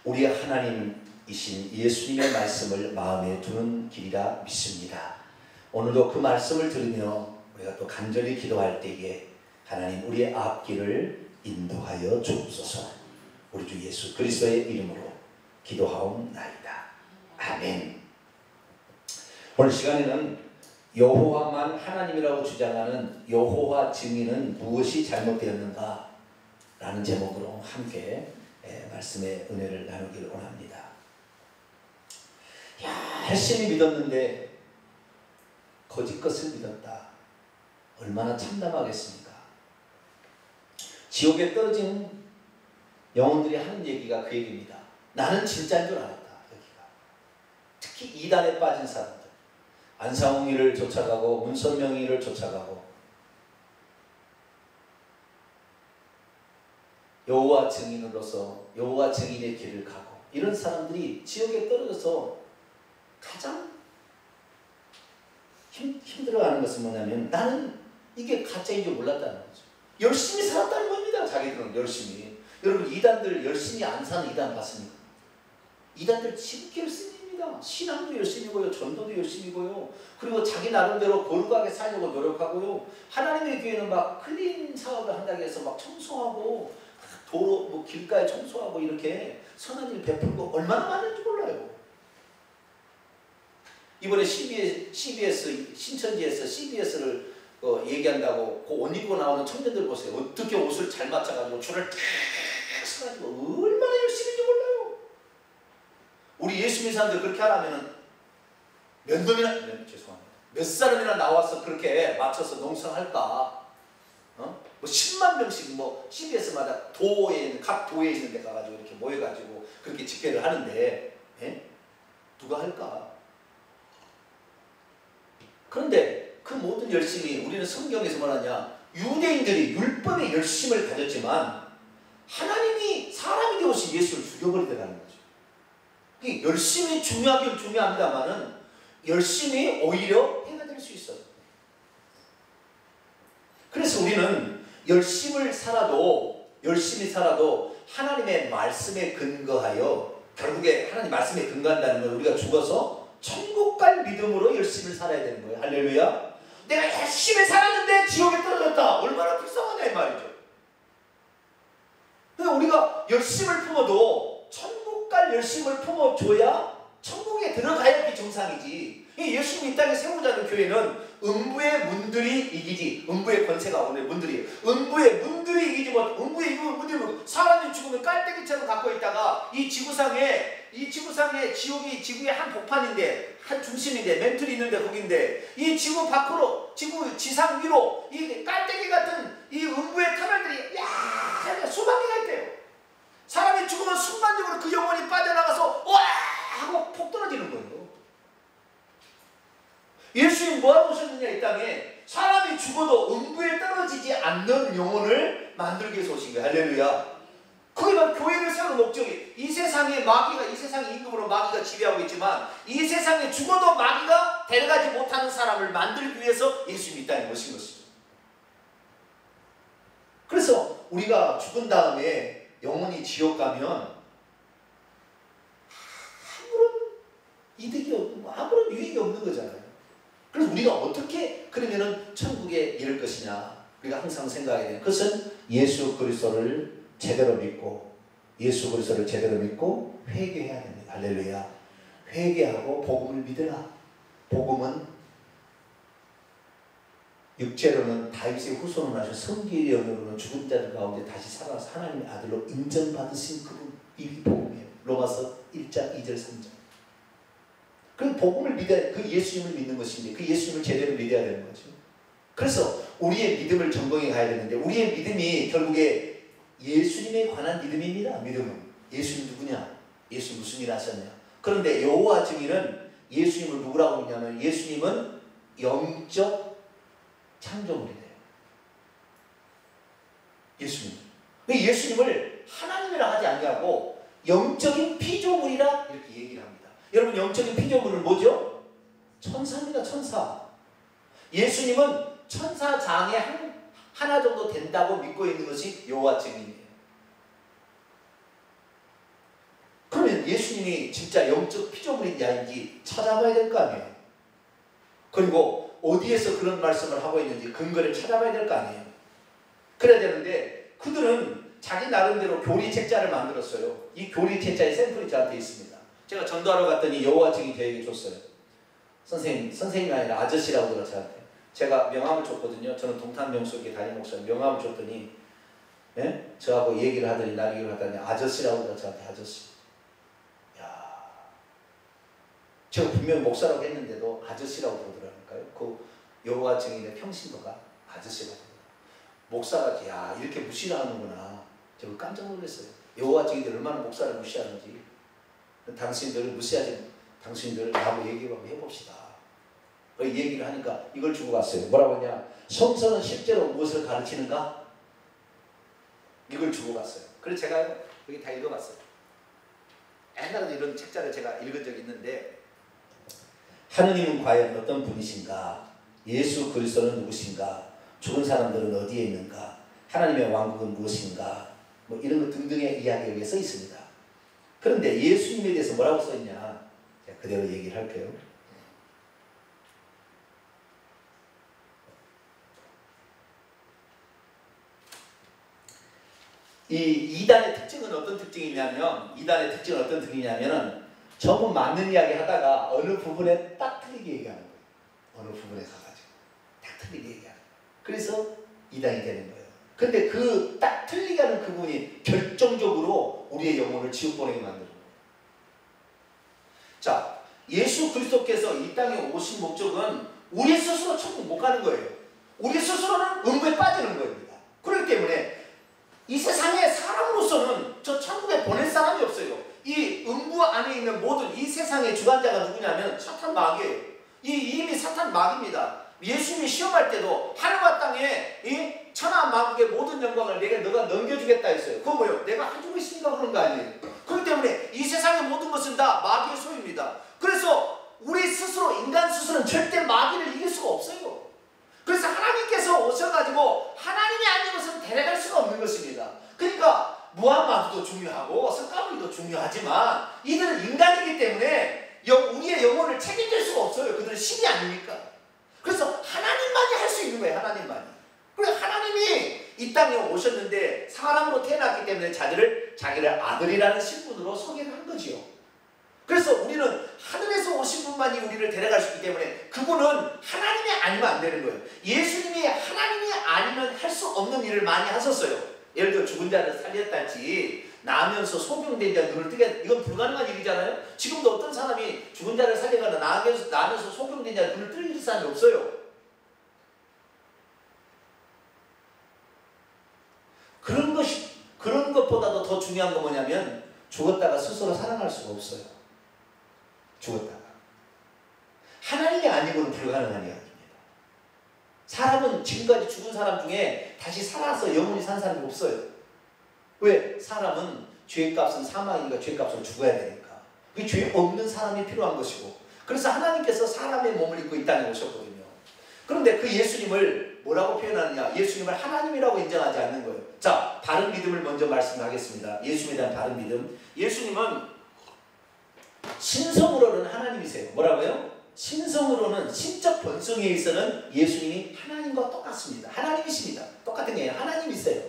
우리의 하나님이신 예수님의 말씀을 마음에 두는 길이라 믿습니다. 오늘도 그 말씀을 들으며 우리가 또 간절히 기도할 때에 하나님 우리의 앞길을 인도하여 주옵소서. 우리 주 예수 그리스도의 이름으로 기도하옵나이다. 아멘. 오늘 시간에는 여호와만 하나님이라고 주장하는 여호와 증인은 무엇이 잘못되었는가 라는 제목으로 함께 말씀의 은혜를 나누길 원합니다. 열심히 믿었는데 거짓 것을 믿었다. 얼마나 참담하겠습니까? 지옥에 떨어진 영혼들이 하는 얘기가 그 얘기입니다. 나는 진짜인 줄 알았다. 여기가. 특히 이단에 빠진 사람들. 안상홍이를 쫓아가고 문선명이를 쫓아가고 여호와 증인으로서 여호와 증인의 길을 가고 이런 사람들이 지옥에 떨어져서 가장 힘들어하는 것은 뭐냐면 나는 이게 가짜인 줄 몰랐다는 거죠. 열심히 살았다는 겁니다. 자기들은 열심히. 여러분 이단들 열심히 안 사는 이단 봤습니까? 이단들 지극히 열심입니다. 신앙도 열심이고요. 전도도 열심이고요. 그리고 자기 나름대로 거룩하게 살려고 노력하고요. 하나님의 교회는 막 클린 사업을 한다고 해서 막 청소하고 도로 뭐 길가에 청소하고 이렇게 선한 일 베풀고 얼마나 많은지 몰라요. 이번에 CBS 신천지에서 CBS를 얘기한다고 그 옷 입고 나오는 청년들 보세요. 어떻게 옷을 잘 맞춰가지고 줄을 탁 서가지고 얼마나 열심인지 몰라요. 우리 예수 믿는 사람들 그렇게 하려면 몇 사람이나 나와서 그렇게 맞춰서 농성할까? 뭐 10만 명씩 뭐 CBS마다 각 도에 있는 데 가가지고 이렇게 모여가지고 그렇게 집회를 하는데 누가 할까? 그런데 그 모든 열심이 우리는 성경에서 말하냐 유대인들이 율법의 열심을 가졌지만 하나님이 사람이 되어오신 예수를 죽여버리더라는 거죠. 이 열심이 중요하긴 중요합니다만은 열심이 오히려 해가 될 수 있어요. 그래서 우리는 열심히 살아도 하나님의 말씀에 근거하여 결국에 하나님 말씀에 근거한다는 건 우리가 죽어서 천국 갈 믿음으로 열심히 살아야 되는 거예요. 할렐루야. 내가 열심히 살았는데 지옥에 떨어졌다. 얼마나 불쌍하냐 이 말이죠. 그러니까 우리가 열심을 품어도 천국 갈 열심을 품어줘야 천국에 들어가야지 정상이지. 예수님이 이 땅에 세우자는 교회는 음부의 문들이 이기지. 음부의 권세가 오늘 문들이에요. 음부의 문들이 이기지 못. 음부의 문들이 사람이 죽으면 깔때기처럼 갖고 있다가 이 지구상에 지옥이 지구의 한 복판인데 한 중심인데 멘틀이 있는데 거긴데 이 지구 밖으로 지상 위로 이 깔때기 같은 이 음부의 터널들이 수만 개가 있대요. 사람이 죽으면 순간적으로 그 영혼이 빠져나가서 와 하고 폭 떨어지는 거예요. 예수님 뭐하고 오셨느냐 이 땅에 사람이 죽어도 음부에 떨어지지 않는 영혼을 만들기 위해서 오신 거예요. 할렐루야. 그게 바로 교회를 세우는 목적이 이 세상에 마귀가 이 세상의 임금으로 마귀가 지배하고 있지만 이 세상에 죽어도 마귀가 데려가지 못하는 사람을 만들기 위해서 예수님이 이 땅에 오신 것이죠. 그래서 우리가 죽은 다음에 영혼이 지옥 가면 아무런 이득이 없고 아무런 유익이 없는 거잖아요. 그래서 우리가 어떻게 그러면은 천국에 이를 것이냐 우리가 항상 생각해야 되는 것은 예수 그리스도를 제대로 믿고 회개해야 됩니다. 할렐루야. 회개하고 복음을 믿으라. 복음은 육체로는 다윗의 후손을 하셔 성기의 영으로는 죽은 자들 가운데 다시 살아서 하나님의 아들로 인정받으신 그분 이 복음이에요. 로마서 1장 2절 3절. 그 복음을 믿어야 그 예수님을 믿는 것인데 그 예수님을 제대로 믿어야 되는 거죠. 그래서 우리의 믿음을 점검해 가야 되는데 우리의 믿음이 결국에 예수님에 관한 믿음입니다. 믿음은 예수님 누구냐? 예수 무슨 일 하셨냐? 그런데 여호와 증인은 예수님을 누구라고 믿냐면 예수님은 영적 창조물이래요. 예수님을 하나님이라 하지 아니하고 영적인 피조물이라 이렇게 얘기를 합니다. 여러분 영적인 피조물은 뭐죠? 천사입니다. 천사. 예수님은 천사장에 하나 정도 된다고 믿고 있는 것이 여호와 증인이에요. 그러면 예수님이 진짜 영적 피조물인지 아닌지 찾아봐야 될 거 아니에요. 그리고 어디에서 그런 말씀을 하고 있는지 근거를 찾아봐야 될 거 아니에요. 그래야 되는데 그들은 자기 나름대로 교리 책자를 만들었어요. 이 교리 책자의 샘플이 저한테 있습니다. 제가 전도하러 갔더니 여호와 증인 저에게 줬어요. 선생님이 아니라 아저씨라고 그러더라 저한테. 제가 명함을 줬거든요. 저는 동탄명수교회 담임 목사님 명함을 줬더니 예? 저하고 얘기를 하더니 날 얘기를 하더니 아저씨라고 그러더라 저한테. 아저씨. 야, 제가 분명 목사라고 했는데도 아저씨라고 그러더라니까요. 그 여호와 증인의 평신도가 아저씨라고 그러더라. 목사가 야 이렇게 무시를 하는구나. 제가 깜짝 놀랐어요. 여호와 증인들 얼마나 목사를 무시하는지. 당신들을 무시하지, 당신들 나하고 얘기를 한번 해봅시다. 그 얘기를 하니까 이걸 주고 갔어요. 뭐라고 하냐? 성서는 실제로 무엇을 가르치는가? 이걸 주고 갔어요. 그래서 제가 여기 다 읽어봤어요. 옛날에 이런 책자를 제가 읽은 적이 있는데, 하느님은 과연 어떤 분이신가? 예수 그리스도는 누구신가? 죽은 사람들은 어디에 있는가? 하나님의 왕국은 무엇인가? 뭐 이런 것 등등의 이야기가 여기에 써 있습니다. 그런데 예수님에 대해서 뭐라고 써있냐? 제가 그대로 얘기를 할게요. 이 이단의 특징은 어떤 특징이냐면, 전부 맞는 이야기 하다가 어느 부분에 딱 틀리게 얘기하는 거예요. 어느 부분에 가가지고 딱 틀리게 얘기하는 거예요. 그래서 이단이 되는 거예요. 근데 그 딱 틀리게 하는 그분이 결정적으로 우리의 영혼을 지옥 보내게 만드는 거예요. 자, 예수 그리스도께서 이 땅에 오신 목적은 우리 스스로 천국 못 가는 거예요. 우리 스스로는 음부에 빠지는 겁니다. 그렇기 때문에 이 세상에 사람으로서는 저 천국에 보낼 사람이 없어요. 이 음부 안에 있는 모든 이 세상의 주관자가 누구냐면 사탄 마귀예요. 이미 사탄 마귀입니다. 예수님이 시험할 때도 하늘과 땅에 이 천하 만국의 모든 영광을 내가 너가 넘겨주겠다 했어요. 그건 뭐예요? 내가 가지고 있으니까 그런 거 아니에요. 그렇기 때문에 이 세상의 모든 것은 다 마귀의 소유입니다. 그래서 우리 스스로, 인간 스스로는 절대 마귀를 이길 수가 없어요. 그래서 하나님께서 오셔가지고 하나님이 아닌 것은 데려갈 수가 없는 것입니다. 그러니까 무함마드도 중요하고 석가모니도 중요하지만 이들은 인간이기 때문에 우리의 영혼을 책임질 수가 없어요. 그들은 신이 아니니까. 그래서 하나님만이 할 수 있는 거예요. 하나님만이. 그래서 하나님이 이 땅에 오셨는데 사람으로 태어났기 때문에 자기를 아들이라는 신분으로 소개를 한 거지요. 그래서 우리는 하늘에서 오신 분만이 우리를 데려갈 수 있기 때문에 그분은 하나님이 아니면 안 되는 거예요. 예수님이 하나님이 아니면 할 수 없는 일을 많이 하셨어요. 예를 들어 죽은 자를 살렸달지, 나면서 소경된 자 눈을 뜨게, 이건 불가능한 일이잖아요. 지금도 어떤 사람이 죽은 자를 살려가나 나면서 소경된 자 눈을 뜨는 사람이 없어요. 그런 것보다도 더 중요한 건 뭐냐면 죽었다가 스스로 살아날 수가 없어요. 죽었다가. 하나님이 아니고는 불가능한 이야기입니다. 사람은 지금까지 죽은 사람 중에 다시 살아서 영원히 산 사람이 없어요. 왜? 사람은 죄값은 사망이니까 죄값으로 죽어야 되니까. 그게 죄 없는 사람이 필요한 것이고, 그래서 하나님께서 사람의 몸을 입고 이 땅에 오셨거든요. 그런데 그 예수님을 뭐라고 표현하느냐? 예수님을 하나님이라고 인정하지 않는 거예요. 자, 바른 믿음을 먼저 말씀하겠습니다. 예수님에 대한 바른 믿음. 예수님은 신성으로는 하나님이세요. 뭐라고요? 신성으로는, 신적 본성에 있어서는 예수님이 하나님과 똑같습니다. 하나님이십니다. 똑같은 게 아니라 하나님이세요.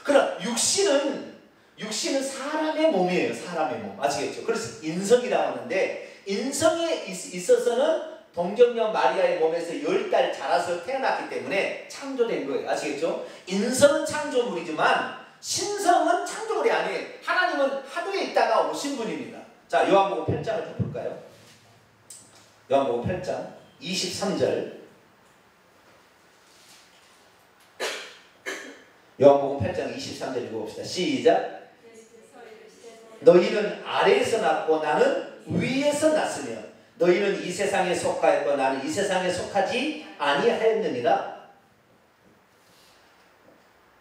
그럼 육신은 사람의 몸이에요. 사람의 몸. 아시겠죠? 그래서 인성이라고 하는데, 인성에 있어서는 동정녀 마리아의 몸에서 10달 자라서 태어났기 때문에 창조된 거예요. 아시겠죠? 인성은 창조물이지만 신성은 창조물이 아니에요. 하나님은 하늘에 있다가 오신 분입니다. 자, 요한복음 8장을 좀 볼까요? 요한복음 8장 23절. 요한복음 8장 23절 읽어봅시다. 시작. 너희는 아래에서 났고 나는 위에서 났으며 너희는 이 세상에 속하였고 나는 이 세상에 속하지 아니하였느니라.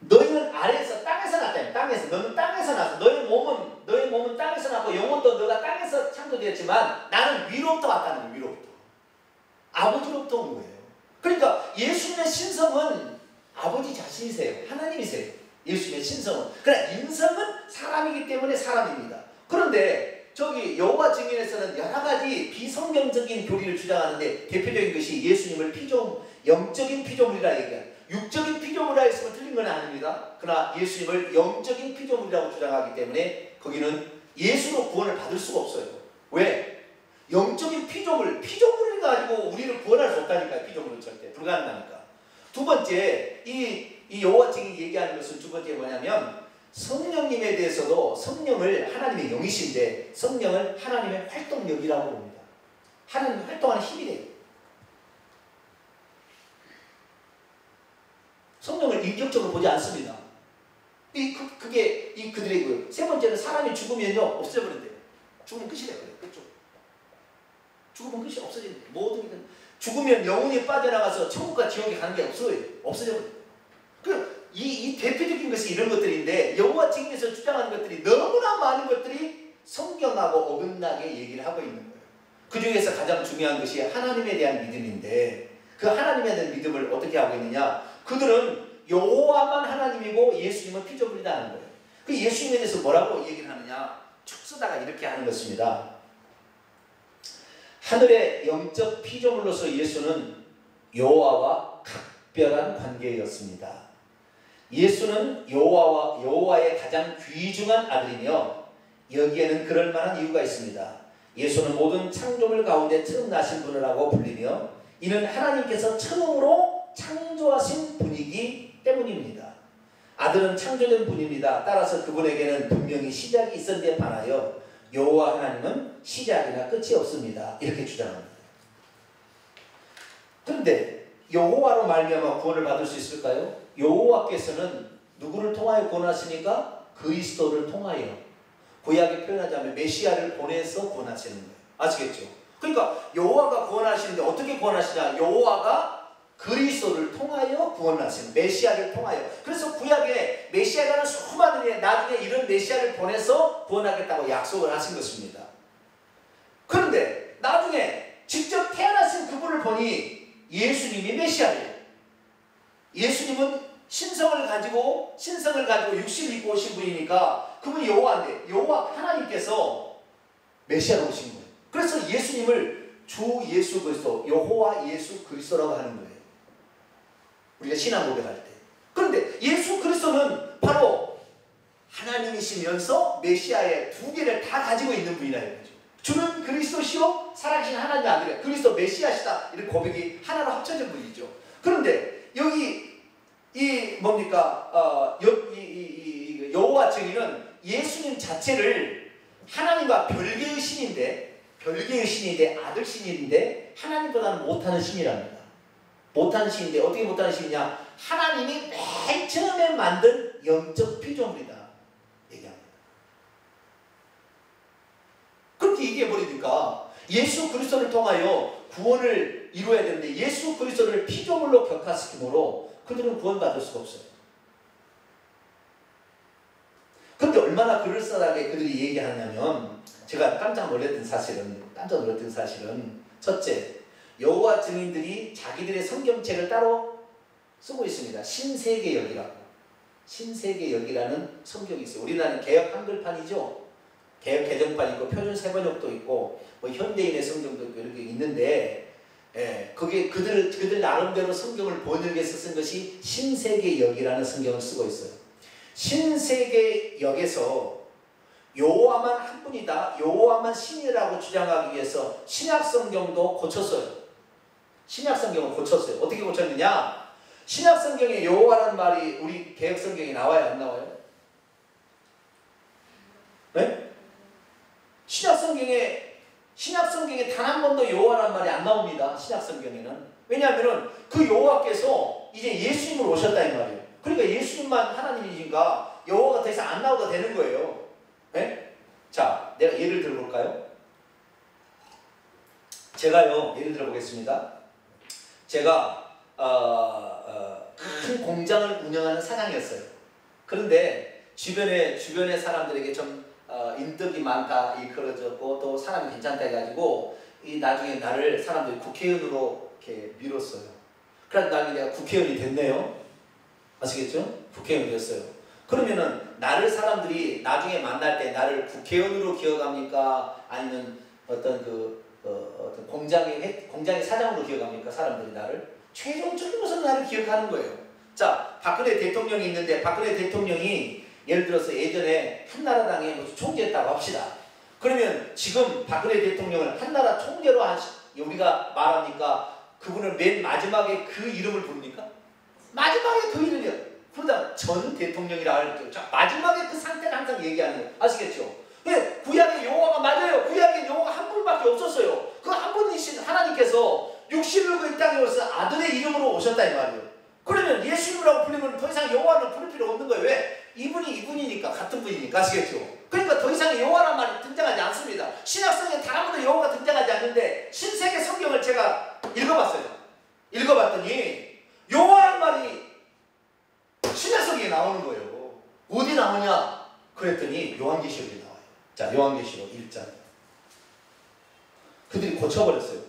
너희는 아래에서, 땅에서 났다. 땅에서. 너는 땅에서 났어. 너의 몸은 땅에서 났고 영혼도 너가 땅에서 창조되었지만 나는 위로부터 왔다는 거예요. 위로부터. 아버지로부터 온 거예요. 그러니까 예수님의 신성은 아버지 자신이세요. 하나님이세요. 예수님의 신성은. 그러나 인성은 사람이기 때문에 사람입니다. 그런데 저기 여호와 증인에서는 여러 가지 비성경적인 교리를 주장하는데 대표적인 것이 예수님을 영적인 피조물이라 얘기해요. 육적인 피조물이라 했으면 틀린 건 아닙니다. 그러나 예수님을 영적인 피조물이라고 주장하기 때문에 거기는 예수로 구원을 받을 수가 없어요. 왜? 영적인 피조물을 가지고 우리를 구원할 수 없다니까요. 피조물은 절대 불가능하니까. 두 번째, 이 여호와 증인이 얘기하는 것은 두 번째 뭐냐면 성령님에 대해서도 성령을 하나님의 영이신데 성령을 하나님의 활동력이라고 봅니다. 하나님이 활동하는 힘이 돼요. 성령을 인격적으로 보지 않습니다. 그게 그들이고요. 세 번째는 사람이 죽으면요 없어져버린대요. 죽으면 끝이래요. 그렇죠? 죽으면 끝이 없어진대요. 모든 죽으면 영혼이 빠져나가서 천국과 지옥에 가는 게 없어져버려요. 이 대표적인 것이 이런 것들인데 여호와 증인에서 주장하는 것들이 너무나 많은 것들이 성경하고 어긋나게 얘기를 하고 있는 거예요. 그 중에서 가장 중요한 것이 하나님에 대한 믿음인데 그 하나님에 대한 믿음을 어떻게 하고 있느냐? 그들은 여호와만 하나님이고 예수님은 피조물이라는 거예요. 그 예수님에 대해서 뭐라고 얘기를 하느냐? 쭉 쓰다가 이렇게 하는 것입니다. 하늘의 영적 피조물로서 예수는 여호와와 각별한 관계였습니다. 예수는 여호와의 가장 귀중한 아들이며 여기에는 그럴 만한 이유가 있습니다. 예수는 모든 창조물 가운데 처음 나신 분이라고 불리며 이는 하나님께서 처음으로 창조하신 분이기 때문입니다. 아들은 창조된 분입니다. 따라서 그분에게는 분명히 시작이 있었는데 반하여 여호와 하나님은 시작이나 끝이 없습니다. 이렇게 주장합니다. 그런데 여호와로 말미암아 구원을 받을 수 있을까요? 여호와께서는 누구를 통하여 구원하시니까? 그리스도를 통하여. 구약에 표현하자면 메시아를 보내서 구원하시는 거예요. 아시겠죠? 그러니까 여호와가 구원하시는데 어떻게 구원하시냐? 여호와가 그리스도를 통하여 구원하시는 메시아를 통하여. 그래서 구약에 메시아라는 수많은 일 나중에 이런 메시아를 보내서 구원하겠다고 약속을 하신 것입니다. 그런데 나중에 직접 태어나신 그분을 보니 예수님이 메시아예요. 예수님은 신성을 가지고 육신을 입고 오신 분이니까 그분이 여호와인데 여호와 하나님께서 메시아로 오신 거예요. 그래서 예수님을 주 예수 그리스도 여호와 예수 그리스도라고 하는 거예요. 우리가 신앙 고백할 때. 그런데 예수 그리스도는 바로 하나님이시면서 메시아의 두 개를 다 가지고 있는 분이라는 거죠. 주는 그리스도시요 살아계신 하나님의 아들이야. 그리스도 메시아시다. 이런 고백이 하나로 합쳐진 분이죠. 그런데 여기 여호와 증인은 예수님 자체를 하나님과 별개의 신인데 아들 신인데 하나님보다는 못하는 신이랍니다. 못하는 신인데 어떻게 못하는 신이냐? 하나님이 맨 처음에 만든 영적 피조물이다 얘기합니다. 그렇게 얘기해버리니까 예수 그리스도를 통하여 구원을 이루어야 되는데 예수 그리스도를 피조물로 격화시키므로 그들은 구원받을 수가 없어요. 그런데 얼마나 그럴싸하게 그들이 얘기하냐면 제가 깜짝 놀랐던 사실은 첫째, 여호와 증인들이 자기들의 성경책을 따로 쓰고 있습니다. 신세계역이라는 성경이 있어요. 우리나라는 개역 한글판이죠. 개역 개정판 있고 표준 세번역도 있고 뭐 현대인의 성경도 있고 이렇게 있는데 그게 그들 나름대로 성경을 번역해서 쓴 것이 신세계역이라는 성경을 쓰고 있어요. 신세계역에서 여호와만 한 분이다, 여호와만 신이라고 주장하기 위해서 신약 성경도 고쳤어요. 신약 성경을 고쳤어요. 어떻게 고쳤느냐? 신약 성경에 여호와라는 말이 우리 개역 성경에 나와요, 안 나와요? 네? 신약 성경에 단 한 번도 여호와라는 말이 안 나옵니다. 신약 성경에는. 왜냐하면 그 여호와께서 이제 예수님으로 오셨다 이 말이에요. 그러니까 예수님만 하나님이니까 여호와가 더 이상 안 나오도 되는 거예요. 네? 자, 내가 예를 들어볼까요? 제가요, 예를 들어보겠습니다. 제가 큰 공장을 운영하는 사장이었어요. 그런데 주변에 사람들에게 좀 인덕이 많다 이끌어졌고 또 사람이 괜찮다 해가지고 나중에 나를 사람들이 국회의원으로 이렇게 밀었어요. 그래서 나중에 내가 국회의원이 됐네요. 아시겠죠? 국회의원이 됐어요. 그러면은 나를 사람들이 나중에 만날 때 나를 국회의원으로 기억합니까? 아니면 어떤 어떤 공장의 사장으로 기억합니까? 사람들이 나를 최종적인 것은 나를 기억하는 거예요. 자, 박근혜 대통령이 있는데 박근혜 대통령이 예를 들어서 예전에 한나라당에 무슨 총재했다고 합시다. 그러면 지금 박근혜 대통령을 한나라 총재로 우리가 말합니까? 그분을 맨 마지막에 그 이름을 부릅니까? 마지막에 그 이름이요. 그러다 전 대통령이라 할게요. 자, 마지막에 그 상태를 항상 얘기하는 거예요. 아시겠죠? 네, 구약의 여호와가 맞아요. 구약의 여호와가 한 분밖에 없었어요. 그 한 분이신 하나님께서 육신을 그 이 땅에 오셔서 아들의 이름으로 오셨다 이 말이에요. 그러면 예수님이라고 불리면 더 이상 여호와는 부를 필요 없는 거예요. 왜? 이분이니까, 같은 분이니까. 아시겠죠? 그러니까 더 이상 여호와란 말이 등장하지 않습니다. 신약성에 단 한 번도 여호와가 등장하지 않는데 신세계 성경을 제가 읽어봤어요. 읽어봤더니 여호와란 말이 신약성에 나오는 거예요. 어디 나오냐? 그랬더니 요한계시록에 나와요. 자, 요한계시록 1장. 그들이 고쳐버렸어요.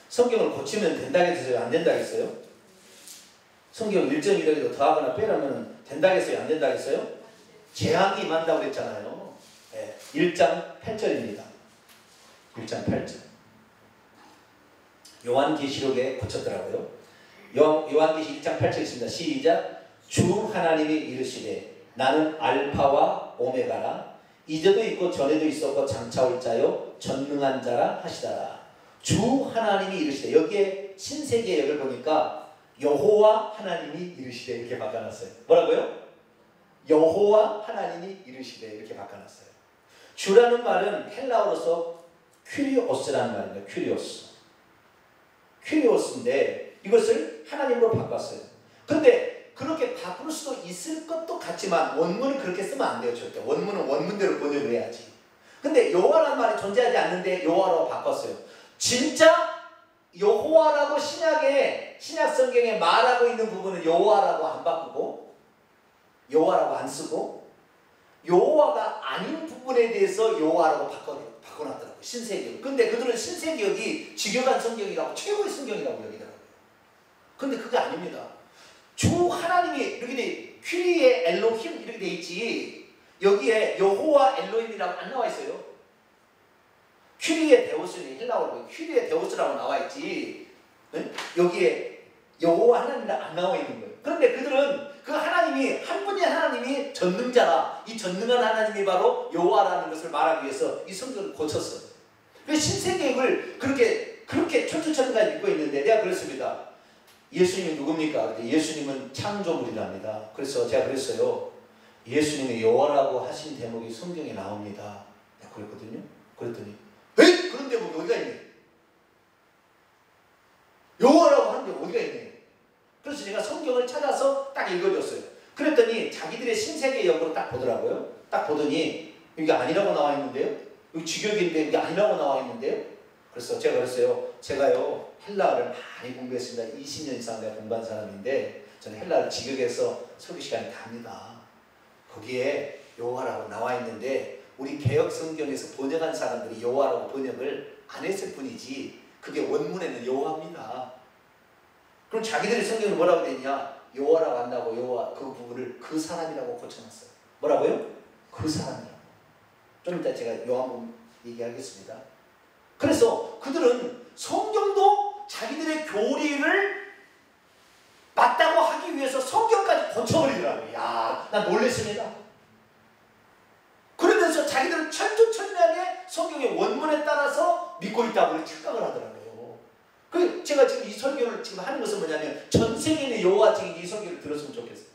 성경을 고치면 된다겠어요? 안 된다겠어요? 성경 1.1에도 더하거나 빼라면 된다겠어요? 안 된다겠어요? 재앙이 임한다고 그랬잖아요. 네, 1장 8절입니다. 1장 8절. 요한계시록에 고쳤더라고요. 요한계시 1장 8절 있습니다. 시작. 주 하나님이 이르시되 나는 알파와 오메가라. 이제도 있고 전에도 있었고 장차 올 자요 전능한 자라 하시다라. 주 하나님이 이르시되, 여기에 신세계 역을 보니까 여호와 하나님이 이르시되 이렇게 바꿔놨어요. 뭐라고요? 여호와 하나님이 이르시되 이렇게 바꿔놨어요. 주라는 말은 헬라어로서 큐리오스라는 말입니다. 큐리오스인데 이것을 하나님으로 바꿨어요. 근데 그렇게 바꿀 수도 있을 것도 같지만 원문은 그렇게 쓰면 안 돼요. 절대. 원문은 원문대로 번역을 해야지. 근데 여호와라는 말이 존재하지 않는데 여호와라고 바꿨어요. 진짜 여호와라고 신약 성경에 말하고 있는 부분은 여호와라고 안 바꾸고 여호와라고 안 쓰고 여호와가 아닌 부분에 대해서 여호와라고 바꿔놨더라고요. 신세계역. 근데 그들은 신세계역이 직역한 성경이라고 최고의 성경이라고 여기더라고요. 근데 그게 아닙니다. 주 하나님이 이렇게 돼, 큐리의 엘로힘 이렇게 돼 있지. 여기에 여호와 엘로힘이라고 안 나와 있어요. 큐리의 데우스는 헬라어로 큐리의 데우스라고 나와 있지. 네? 여기에 여호와 하나님이라고 안 나와 있는 거예요. 그런데 그들은 그 하나님이 한 분의 하나님이 전능자라. 이 전능한 하나님이 바로 여호와라는 것을 말하기 위해서 이 성경을 고쳤어요. 그래서 신세계획을 그렇게 철두철미까지 믿고 있는데 내가 그랬습니다. 예수님이 누굽니까? 예수님은 창조물이랍니다. 그래서 제가 그랬어요. 예수님이 여호와라고 하신 대목이 성경에 나옵니다. 내가 그랬거든요. 그랬더니 에이? 그런 대목이 어디가 있네? 여호와라고 하는데 어디가 있네? 그래서 제가 성경을 찾아서 딱 읽어줬어요. 그랬더니 자기들의 신세계역으로 딱 보더라고요. 딱 보더니 이게 아니라고 나와 있는데요. 여기 직역인데 이게 아니라고 나와 있는데요. 그래서 제가 그랬어요. 제가요 헬라어를 많이 공부했습니다. 20년 이상 내가 공부한 사람인데 저는 헬라어를 직역해서 설교 시간에 답니다. 거기에 여호와라고 나와 있는데 우리 개역 성경에서 번역한 사람들이 여호와라고 번역을 안 했을 뿐이지 그게 원문에는 여호와입니다. 그럼 자기들의 성경은 뭐라고 되냐? 여호와라고 한다고 여호와 그 부분을 그 사람이라고 고쳐놨어요. 뭐라고요? 그 사람이라고. 좀 이따 제가 요한복음 얘기하겠습니다. 그래서 그들은 성경도 자기들의 교리를 맞다고 하기 위해서 성경까지 고쳐버리더라고요. 야, 난 놀랬습니다. 그러면서 자기들은 철두철미하게 성경의 원문에 따라서 믿고 있다고 착각을 하더라고요. 그 제가 지금 이 설교를 지금 하는 것은 뭐냐면 전 세계인의 여호와 지금 이 설교를 들었으면 좋겠어요.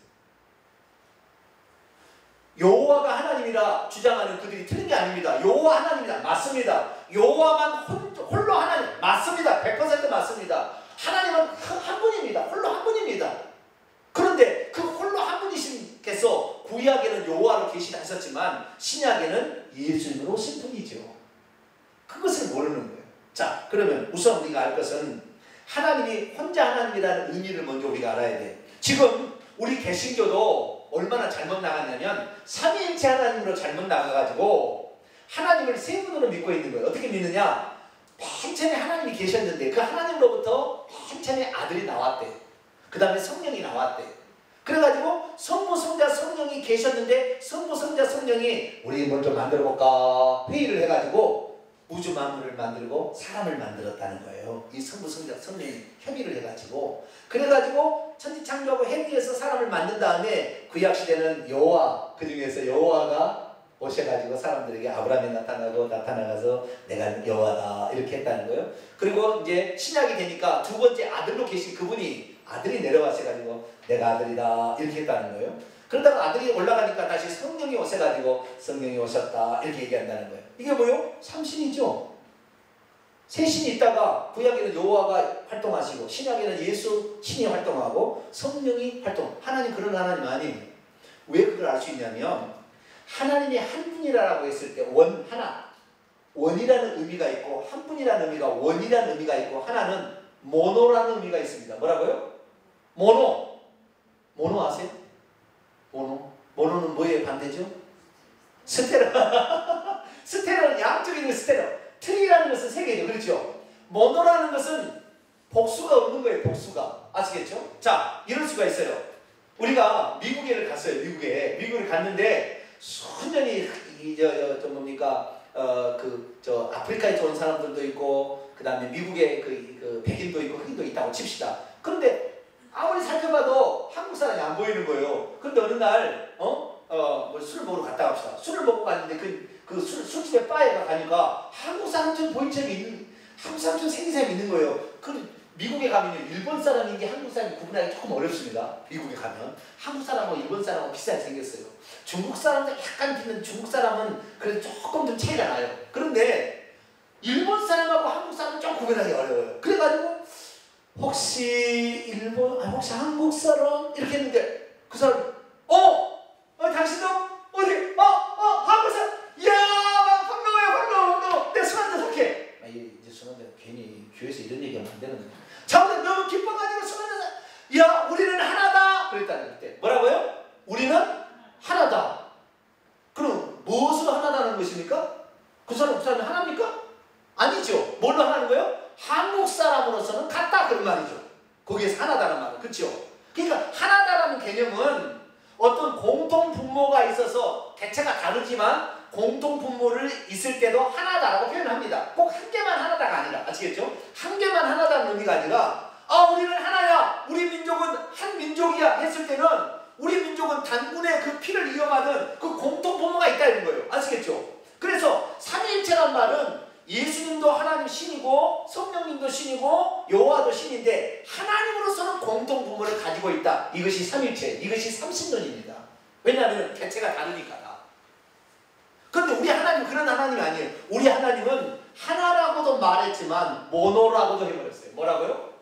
여호와가 하나님이라 주장하는 그들이 틀린 게 아닙니다. 여호와 하나님이다. 맞습니다. 여호와만 홀로 하나님. 맞습니다. 100% 맞습니다. 하나님은 한 분입니다. 홀로 한 분입니다. 그런데 그 홀로 한 분이신께서 구약에는 여호와로 계시하셨지만 신약에는 예수님으로 오신 분이죠. 그것을 모르는 거예요. 자, 그러면 우선 우리가 알 것은 하나님이 혼자 하나님이라는 의미를 먼저 우리가 알아야 돼요. 지금 우리 개신교도 얼마나 잘못 나갔냐면 삼위일체 하나님으로 잘못 나가가지고 하나님을 세 분으로 믿고 있는 거예요. 어떻게 믿느냐? 맨 처음에 하나님이 계셨는데 그 하나님으로부터 맨 처음에 아들이 나왔대. 그 다음에 성령이 나왔대. 그래가지고 성부, 성자, 성령이 계셨는데 성부, 성자, 성령이 우리 뭘 좀 만들어 볼까 회의를 해가지고 우주 만물을 만들고 사람을 만들었다는 거예요. 이 성부, 성자, 성령이 협의를 해가지고 그래가지고 천지창조하고 해비에서 사람을 만든 다음에 구약시대는 여호와, 그 중에서 여호와가 오셔가지고 사람들에게 아브라함에 나타나가서 내가 여호와다 이렇게 했다는 거예요. 그리고 이제 신약이 되니까 두 번째 아들로 계신 그분이 아들이 내려와셔가지고 내가 아들이다 이렇게 했다는 거예요. 그러다가 아들이 올라가니까 다시 성령이 오셔가지고 성령이 오셨다 이렇게 얘기한다는 거예요. 이게 뭐요? 삼신이죠. 세 신이 있다가 구약에는 여호와가 활동하시고 신약에는 예수 신이 활동하고 성령이 활동. 하나님 그런 하나님 아니에요. 왜 그걸 알 수 있냐면 하나님이 한 분이라고 했을 때 원 하나, 원이라는 의미가 있고 한 분이라는 의미가 원이라는 의미가 있고 하나는 모노라는 의미가 있습니다. 뭐라고요? 모노. 모노 아세요? 모노. 모노는 뭐에 반대죠? 스테레오. 스테레오는 양쪽에 있는 스테레오. 트리라는 것은 세 개죠. 그렇죠? 모노라는 것은 복수가 없는 거예요. 복수가. 아시겠죠? 자, 이럴 수가 있어요. 우리가 미국에를 갔어요. 미국을 갔는데 순전히 아프리카에서 온 사람들도 있고 그 다음에 미국에 그 백인도 있고 흑인도 있다고 칩시다. 그런데 아무리 살펴봐도 한국 사람이 안 보이는 거예요. 그런데 어느 날 뭐 술을 먹으러 갔다 갑시다. 술을 먹고 갔는데 술집에 바에 가니까 한국 사람처럼 보인 척이 있는, 한국 사람처럼 생긴 사람이 있는 거예요. 미국에 가면 일본 사람인지 한국 사람이 구분하기 조금 어렵습니다. 미국에 가면 한국 사람하고 일본 사람하고 비슷하게 생겼어요. 중국 사람도 약간 비는 중국 사람은 그래도 조금 좀 차이가 나요. 그런데 일본 사람하고 한국 사람은 좀 구분하기 어려워요. 그래가지고 혹시 한국 사람 이렇게 했는데 그 사람 당신도 어디 한국 사람 야 반가워요. 내 술 한잔 살게. 이제 술 한잔 괜히 교회에서 이런 얘기하면 안 되는데. 자우들 너무 기뻐가지고 술 한잔 야 우리는 하나다 그랬다는 때 뭐라고요? 우리는 하나다. 그럼 무엇으로 하나다는 것입니까? 그 사람이 하나입니까? 아니죠. 뭘로 하나는 거예요? 한국 사람으로서는 같다 그런 말이죠. 거기에서 하나다는 말은. 그렇죠? 그러니까 하나다라는 개념은 어떤 공통 분모가 있어서 개체가 다르지만 공통 분모를 있을 때도 하나다라고 표현합니다. 꼭 한 개만 하나다가 아니라. 아시겠죠? 한 개만 하나다는 의미가 아니라 우리는 하나야. 우리 민족은 한 민족이야 했을 때는 우리 민족은 단군의 그 피를 이어받은 그 공통 분모가 있다 이런 거예요. 아시겠죠? 그래서 삼위일체란 말은 예수님도 하나님 신이고 성령님도 신이고 여호와도 신인데 하나님으로서는 공통 분모를 가지고 있다. 이것이 삼위일체, 이것이 삼신론입니다. 왜냐하면 개체가 다르니까. 그런데 우리 하나님 그런 하나님이 아니에요. 우리 하나님은 하나라고도 말했지만 모노라고도 해버렸어요. 뭐라고요?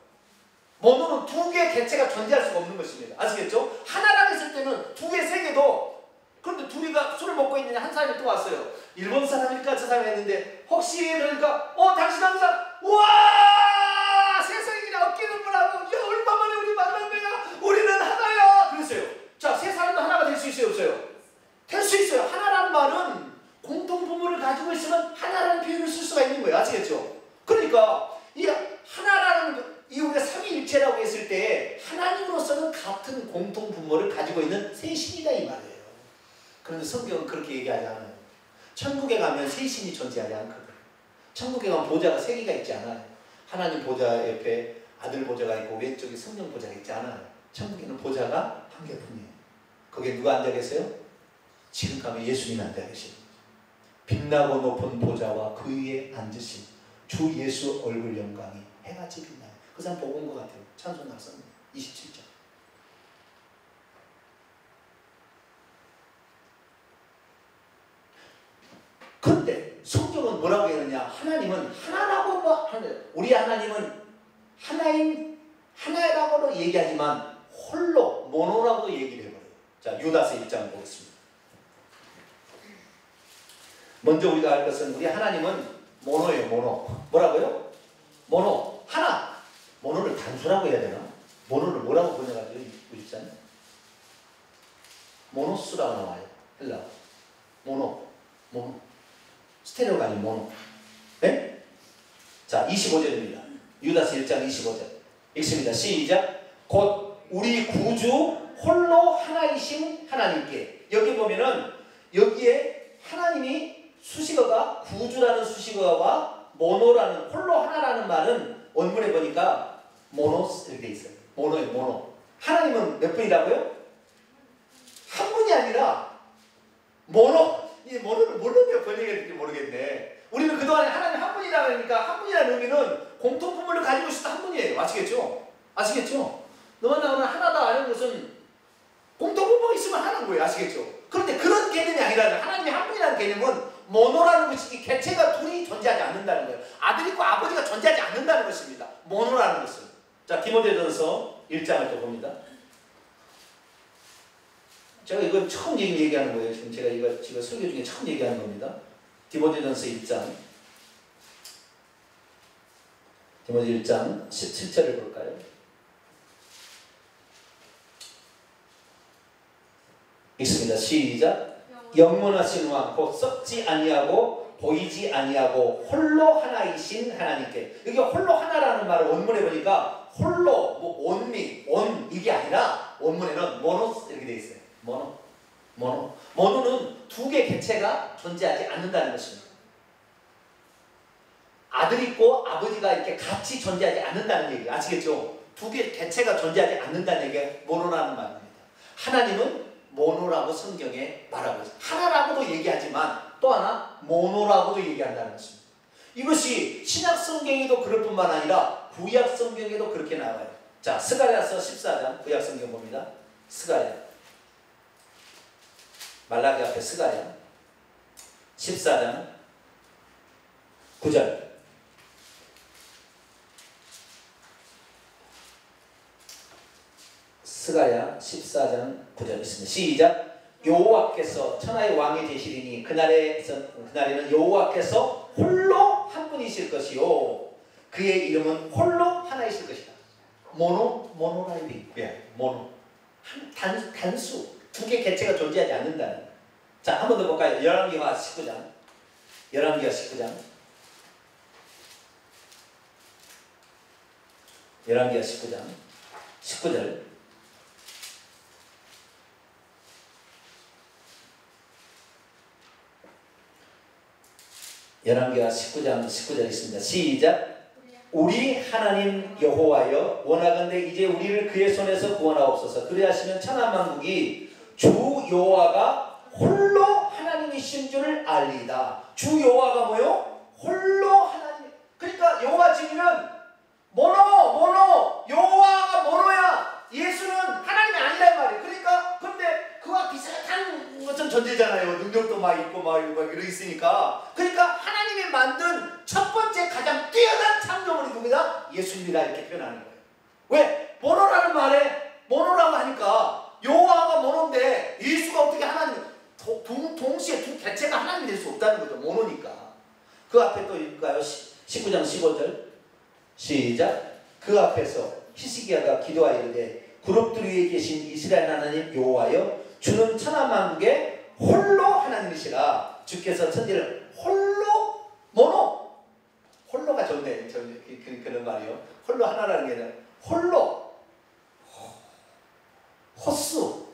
모노는 두 개의 개체가 존재할 수가 없는 것입니다. 아시겠죠? 하나라고 했을 때는 두 개, 세 개도. 그런데 둘이가 술을 먹고 있는데 한 사람이 또 왔어요. 일본 사람일까 저 사람이 했는데 혹시 그러니까 당신 항상 와 세상이나 어깨는 뭐라고 야 얼마만에 우리 만난 거야. 우리는 하나야 그랬어요. 자, 세 사람도 하나가 될 수 있어요 없어요? 될 수 있어요. 하나라는 말은 공통 부모를 가지고 있으면 하나라는 표현을 쓸 수가 있는 거예요. 아시겠죠? 그러니까 이 하나라는 이 우리가 삼위일체라고 했을 때 하나님으로서는 같은 공통 분모를 가지고 있는 세 신이다 이 말이에요. 그런데 성경은 그렇게 얘기하지 않아요. 천국에 가면 세 신이 존재하지 않거든. 천국에 가면 보좌가 세 개가 있지 않아요. 하나님 보좌 옆에 아들 보좌가 있고 왼쪽에 성령 보좌가 있지 않아요. 천국에는 보좌가 한 개뿐이에요. 거기에 누가 앉아 계세요? 지금 가면 예수님이 앉아 계십니다. 빛나고 높은 보좌와 그 위에 앉으신 주 예수 얼굴 영광이 해같이 빛나요. 그 사람 보고 온 것 같아요. 찬송 낙서입니다. 27절. 그런데 성경은 뭐라고 했느냐? 하나님은 하나라고 우리 하나님은 하나라고도 얘기하지만 홀로 모노라고도 얘기를 해버려요. 자, 유다서 1장 보겠습니다. 먼저 우리가 알 것은 우리 하나님은 모노예요. 모노. 뭐라고요? 모노. 하나. 모노를 단수라고 해야 되나? 모노를 뭐라고 번역하죠? 우리 집사님? 모노스라고 나와요. 헬라. 모노. 스테레오가 아닌 모노. 네? 자, 25절입니다. 유다서 1장 25절. 읽습니다. 시작. 곧 우리 구주 홀로 하나이신 하나님께. 여기 보면은 여기에 하나님이 수식어가 구주라는 수식어와 모노라는 홀로 하나라는 말은 원문에 보니까 모노스 이렇게 돼 있어요. 모노예요. 모노. 하나님은 몇 분이라고요? 한 분이 아니라 모노. 이 모노를 뭘로 번역해야 될지 모르겠네. 우리는 그동안에 하나님 한 분이라고 하니까 한 분이라는 의미는 공통분모를 가지고 있을 한 분이에요. 아시겠죠? 아시겠죠? 너와 나는 하나다 하는 것은 공통분모가 있으면 하나인 거예요. 아시겠죠? 그런데 그런 개념이 아니라 하나님이 한 분이라는 개념은 모노라는 것이 이 개체가 둘이 존재하지 않는다는 거예요. 아들 있고 아버지가 존재하지 않는다는 것입니다. 모노라는 것은. 자, 디모데전서 1장을 또 봅니다. 제가 이건 처음 얘기하는 거예요. 지금 제가 이거 지금 설교 중에 처음 얘기하는 겁니다. 디모데전서 1장. 디모데 1장 17절을 볼까요? 읽습니다. 시작. 영원하신 왕 곧 썩지 아니하고 보이지 아니하고 홀로 하나이신 하나님께. 여기 홀로 하나라는 말을 원문에 보니까 홀로 뭐 온미 온 이게 아니라 원문에는 모노스 이렇게 되어 있어요. 모노는 두 개 개체가 존재하지 않는다는 것입니다. 아들 있고 아버지가 이렇게 같이 존재하지 않는다는 얘기 아시겠죠? 두 개 개체가 존재하지 않는다는 얘기가 모노라는 말입니다. 하나님은 모노라고 성경에 말하고 있습니다. 하나라고도 얘기하지만 또 하나 모노라고도 얘기한다는 것입니다. 이것이 신약 성경에도 그럴 뿐만 아니라 구약 성경에도 그렇게 나와요. 자, 스가랴서 14장 구약 성경 봅니다. 스가랴 말라기 앞에 스가랴 14장 9절. 스가랴 14장 9절 있습니다. 시작. 여호와께서 천하의 왕이 되시리니 그날에는 여호와께서 홀로 한 분이실 것이요 그의 이름은 홀로 하나이실 것이다. 모노라이빙. 모노. 단수. 두 개 개체가 존재하지 않는다는. 자, 한 번 더 볼까요? 열왕기하 19장. 열왕기하 19장. 열왕기하 19장 19절. 열왕기하 19장 19절 있습니다. 시작. 우리 하나님 여호와여 원하건대 이제 우리를 그의 손에서 구원하옵소서. 그리하시면 천하만국이 주 여호와가 홀로 하나님이신 줄을 알리이다. 주 여호와가 뭐요? 홀로 하나님. 그러니까 여호와 증인은 모노 여호와가 모노야. 예수는 하나님이 아니란 말이에요. 그러니까 근데 그와 비슷한 것은 존재잖아요. 능력도 막 있고 막 이렇게 있으니까. 그러니까 하나님이 만든 첫 번째 가장 뛰어난 창조물이 누구다? 예수님이다 이렇게 표현하는 거예요. 왜? 모노라는 말에 모노라고 하니까 여호와가 모노인데 예수가 어떻게 하나님 동시에 두 개체가 하나님이 될 수 없다는 거죠. 모노니까. 그 앞에 또 읽을까요? 19장 15절 시작. 그 앞에서 히스기야가 기도하이르되 그룹들 위에 계신 이스라엘 하나님 여호와여 주는 천하만국의 홀로 하나님이시라. 주께서 천지를 홀로 홀로가 좋네. 그런 말이요. 홀로 하나라는 게 아니라 홀로 호수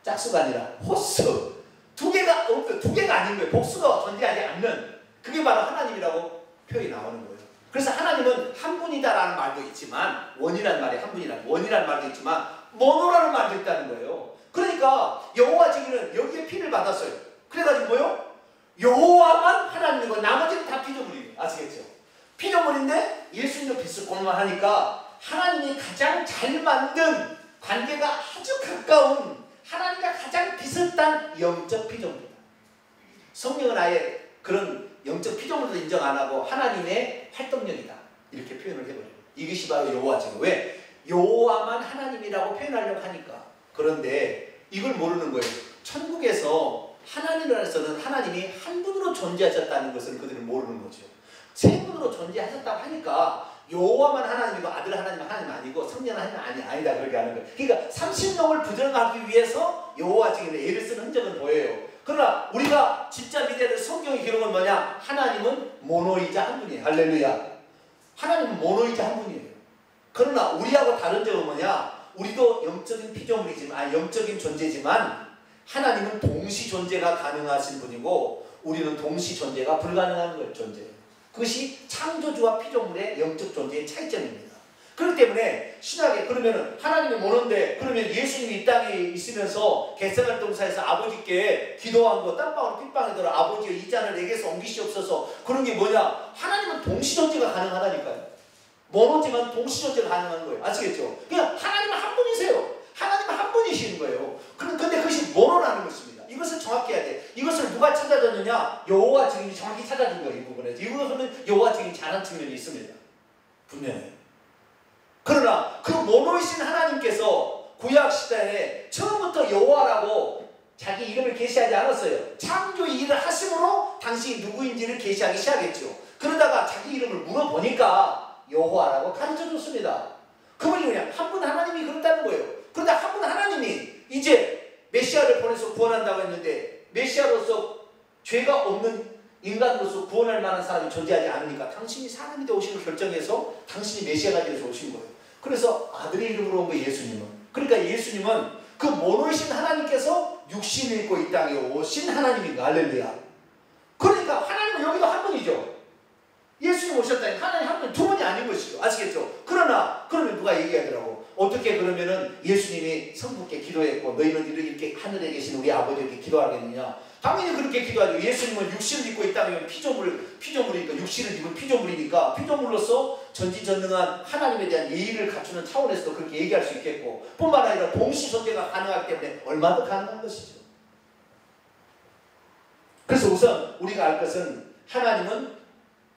짝수가 아니라 호수 두 개가 아닌 거예요. 복수가 존재하지 않는 그게 바로 하나님이라고 표현이 나오는 거예요. 그래서 하나님은 한 분이다라는 말도 있지만 원이라는 말이 한 원이라는 말도 있지만 모노라는 말도 있다는 거예요. 그러니까 여호와 증인은 여기에 피를 받았어요. 그래가지고 뭐요? 여호와만 하나님이고 나머지는 다 피조물이에요. 아시겠죠? 피조물인데 예수님도 비슷하고만 하니까 하나님이 가장 잘 만든 관계가 아주 가까운 하나님과 가장 비슷한 영적 피조물이다. 성령은 아예 그런 영적 피조물도 인정 안 하고 하나님의 활동력이다 이렇게 표현을 해버려요. 이것이 바로 여호와 증인. 왜? 여호와만 하나님이라고 표현하려고 하니까. 그런데 이걸 모르는 거예요. 천국에서 하나님으로서는 하나님이 한 분으로 존재하셨다는 것을 그들은 모르는 거죠. 세 분으로 존재하셨다고 하니까 여호와만 하나님이고 아들 하나님은 하나님 아니고 성령 하나님 아니다 그렇게 하는 거예요. 그러니까 삼신령을 부정하기 위해서 여호와 증인의 예를 쓰는 흔적은 보여요. 그러나 우리가 진짜 믿어야 될 성경의 기록은 뭐냐? 하나님은 모노이자 한 분이에요. 할렐루야. 하나님은 모노이자 한 분이에요. 그러나 우리하고 다른 점은 뭐냐? 우리도 영적인 피조물이지만, 영적인 존재지만 하나님은 동시 존재가 가능하신 분이고 우리는 동시 존재가 불가능한 것 존재. 그것이 창조주와 피조물의 영적 존재의 차이점입니다. 그렇기 때문에 신약에 그러면 하나님이 뭐는데, 그러면 예수님이 이 땅에 있으면서 겟세마네 동산에서 아버지께 기도한 거, 땀방울이 핏방에 들어 아버지여 이 잔을 내게서 옮기시옵소서, 그런 게 뭐냐? 하나님은 동시 존재가 가능하다니까요. 모노지만 동시 존재가 가능한 거예요. 아시겠죠? 그냥 하나님은 한 분이세요. 하나님은 한 분이시는 거예요. 근데 그것이 모노라는 것입니다. 이것을 정확히 해야 돼. 이것을 누가 찾아줬느냐? 여호와 증인이 정확히 찾아준 거예요. 이 부분에서. 이 부분은 여호와 증인이 잘한 측면이 있습니다. 분명히. 그러나 그 모노이신 하나님께서 구약 시대에 처음부터 여호와라고 자기 이름을 계시하지 않았어요. 창조 일을 하심으로 당신이 누구인지를 계시하기 시작했죠. 그러다가 자기 이름을 물어보니까 여호와라고 가르쳐줬습니다. 그분이 그냥 한 분 하나님이 그렇다는 거예요. 그러다 한 분 하나님이 이제 메시아를 보내서 구원한다고 했는데, 메시아로서 죄가 없는 인간으로서 구원할 만한 사람이 존재하지 않으니까 당신이 사람이 되어오시는 결정해서 당신이 메시아가 되어서 오신 거예요. 그래서 아들의 이름으로 온 거예요. 예수님은. 그러니까 예수님은 그 모노이신 하나님께서 육신을 입고 이 땅에 오신 하나님인가. 할렐루야. 그러니까 하나님은 여기도 한 분이죠. 예수님 오셨다니 하나님 한 분, 두 분이 아닌 것이죠. 아시겠죠? 그러면 누가 얘기하더라고. 어떻게 그러면은 예수님이 성부께 기도했고 너희는 이렇게 하늘에 계신 우리 아버지에게 기도하겠느냐? 당연히 그렇게 기도하죠. 예수님은 육신을 입고 이 땅에 피조물이니까, 육신을 입은 피조물이니까 피조물로서 전지전능한 하나님에 대한 예의를 갖추는 차원에서도 그렇게 얘기할 수 있겠고, 뿐만 아니라 동시 존재가 가능하기 때문에 얼마나 더 가능한 것이죠. 그래서 우선 우리가 알 것은 하나님은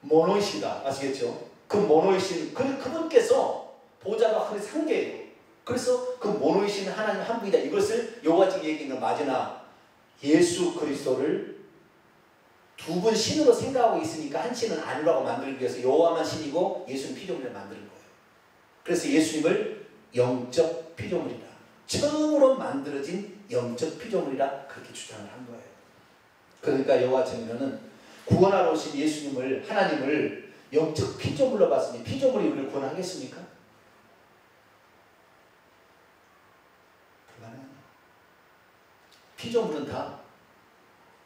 모노이시다. 아시겠죠? 그 모노이신 그분께서 보좌가 하늘 상계예요. 그래서 그 모노이신 하나님 한 분이다. 이것을 여호와 증인 얘기는 맞으나 예수 그리스도를 두 분 신으로 생각하고 있으니까 한 신은 아니라고 만들기 위해서 여호와만 신이고 예수는 피조물을 만드는 거예요. 그래서 예수님을 영적 피조물이라, 처음으로 만들어진 영적 피조물이라 그렇게 주장을 한 거예요. 그러니까 여호와 증인은 구원하러 오신 예수님을, 하나님을 영적 피조물로 봤으니 피조물이 우리를 구원하겠습니까? 불가능해요. 피조물은 다